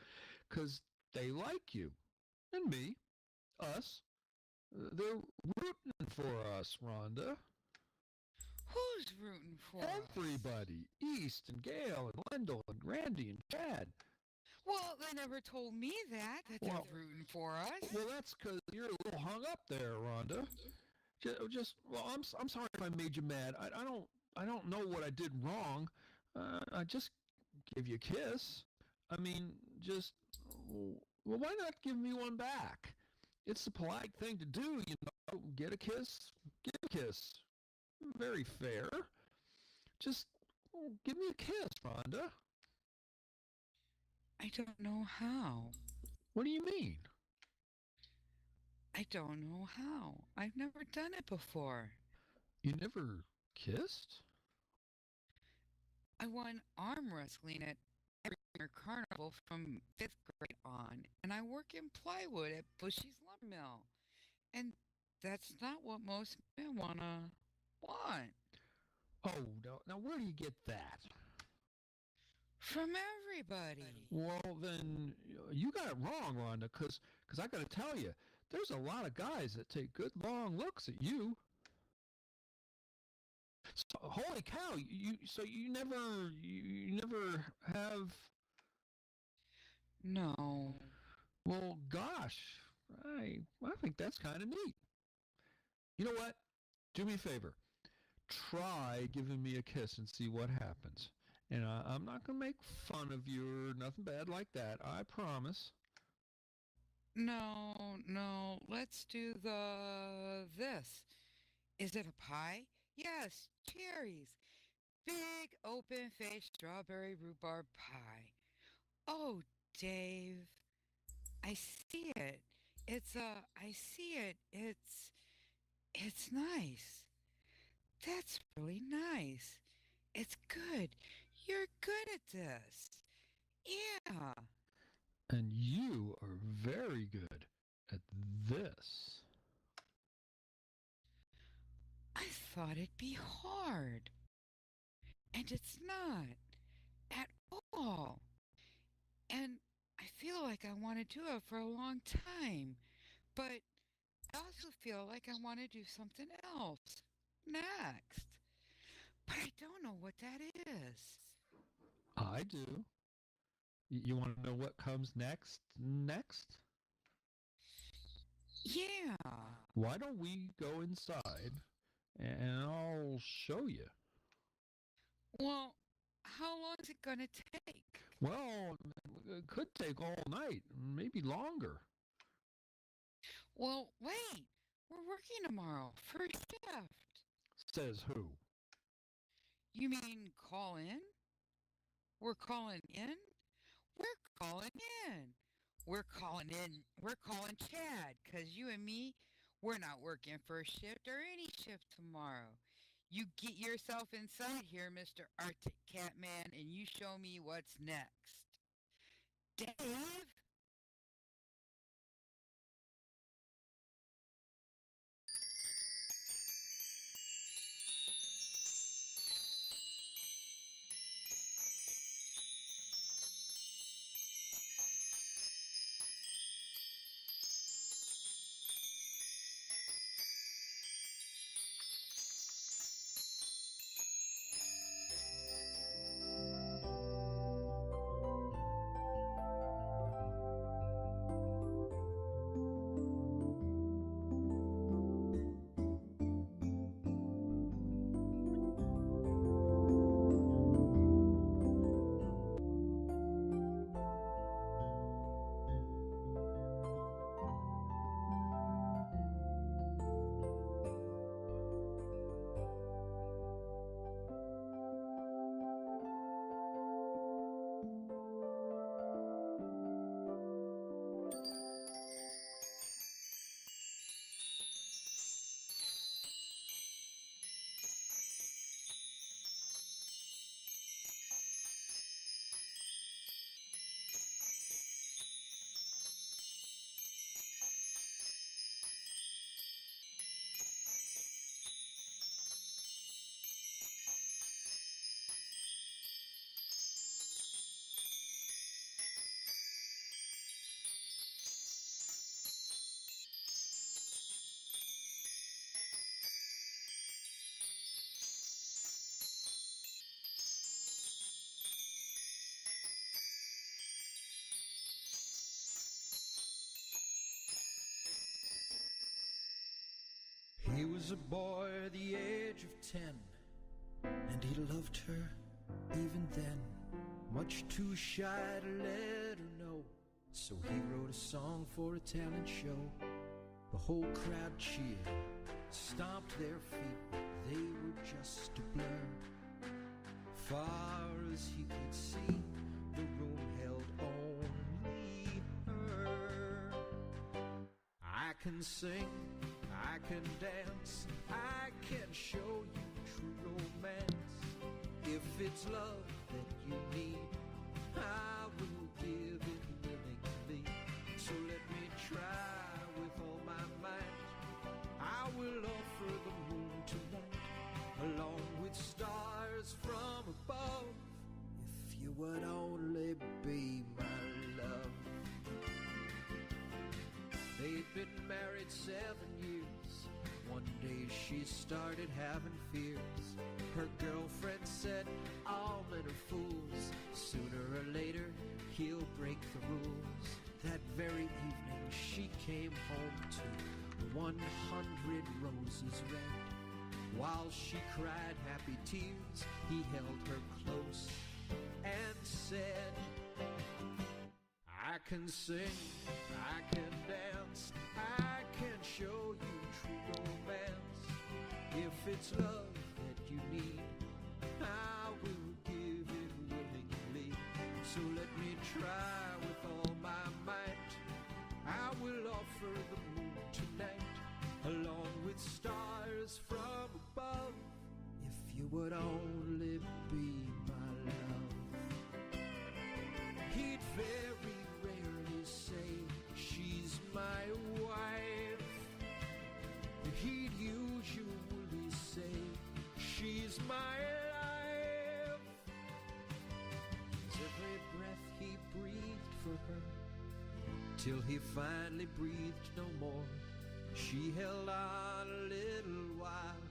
Speaker 2: because they like you and me, us. They're rooting for us, Rhonda.
Speaker 3: Who's rooting for us?
Speaker 2: Everybody. East and Gail and Wendell and Randy and Chad.
Speaker 3: Well, they never told me that they're rooting for us.
Speaker 2: Well, that's because you're a little hung up there, Rhonda. Well, I'm sorry if I made you mad. I don't know what I did wrong. I just gave you a kiss. I mean, just well, why not give me one back? It's the polite thing to do, you know. Get a kiss, give a kiss. Very fair. Just give me a kiss, Rhonda.
Speaker 3: I don't know how.
Speaker 2: What do you mean?
Speaker 3: I don't know how. I've never done it before.
Speaker 2: You never kissed?
Speaker 3: I won arm wrestling at every summer carnival from 5th grade on, and I work in plywood at Bushy's lumber mill. And that's not what most men want.
Speaker 2: Oh, no. Now where do you get that?
Speaker 3: From everybody.
Speaker 2: Well, then you got it wrong, Rhonda, because I got to tell you, there's a lot of guys that take good long looks at you. So, holy cow! You never have.
Speaker 3: No.
Speaker 2: Well, gosh, I think that's kind of neat. You know what? Do me a favor. Try giving me a kiss and see what happens. And I'm not gonna make fun of you or nothing bad like that. I promise.
Speaker 3: No. Let's do this. Is it a pie? Yes, cherries. Big open faced strawberry rhubarb pie. Oh, Dave. I see it. I see it. It's nice. That's really nice. It's good. You're good at this. Yeah.
Speaker 2: And you are very good at this.
Speaker 3: I thought it'd be hard. And it's not at all. And I feel like I want to do it for a long time. But I also feel like I want to do something else next. But I don't know what that is.
Speaker 2: I do. You want to know what comes next? Next?
Speaker 3: Yeah.
Speaker 2: Why don't we go inside and I'll show you?
Speaker 3: Well, how long is it going to take?
Speaker 2: Well, it could take all night, maybe longer.
Speaker 3: Well, wait. We're working tomorrow. First shift.
Speaker 2: Says who?
Speaker 3: You mean call in? We're calling in? We're calling in. We're calling Chad, 'cause you and me, we're not working first shift or any shift tomorrow. You get yourself inside here, Mr. Arctic Catman, and you show me what's next. Dave?
Speaker 9: was a boy the age of 10, and he loved her even then, much too shy to let her know. So he wrote a song for a talent show. The whole crowd cheered, stomped their feet, they were just a blur. Far as he could see, the room held only her. I can sing, I can dance, I can show you true romance. If it's love that you need, I will give it willingly. So let me try with all my might. I will offer the moon tonight, along with stars from above, if you would only be my love. They'd been married 7 years. One day she started having fears. Her girlfriend said, all men are fools. Sooner or later, he'll break the rules. That very evening, she came home to 100 roses red. While she cried happy tears, he held her close and said, I can sing, I can dance, I can show you true romance. If it's love that you need, I will give it willingly. So let me try with all my might. I will offer the moon tonight, along with stars from above, if you would only be my love. He'd very rarely say, she's my wife. He'd usually say, she's my life. With every breath he breathed for her, till he finally breathed no more. She held on a little while,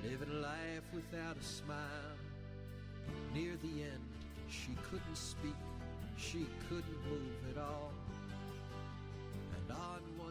Speaker 9: living life without a smile. Near the end, she couldn't speak, she couldn't move at all. And on one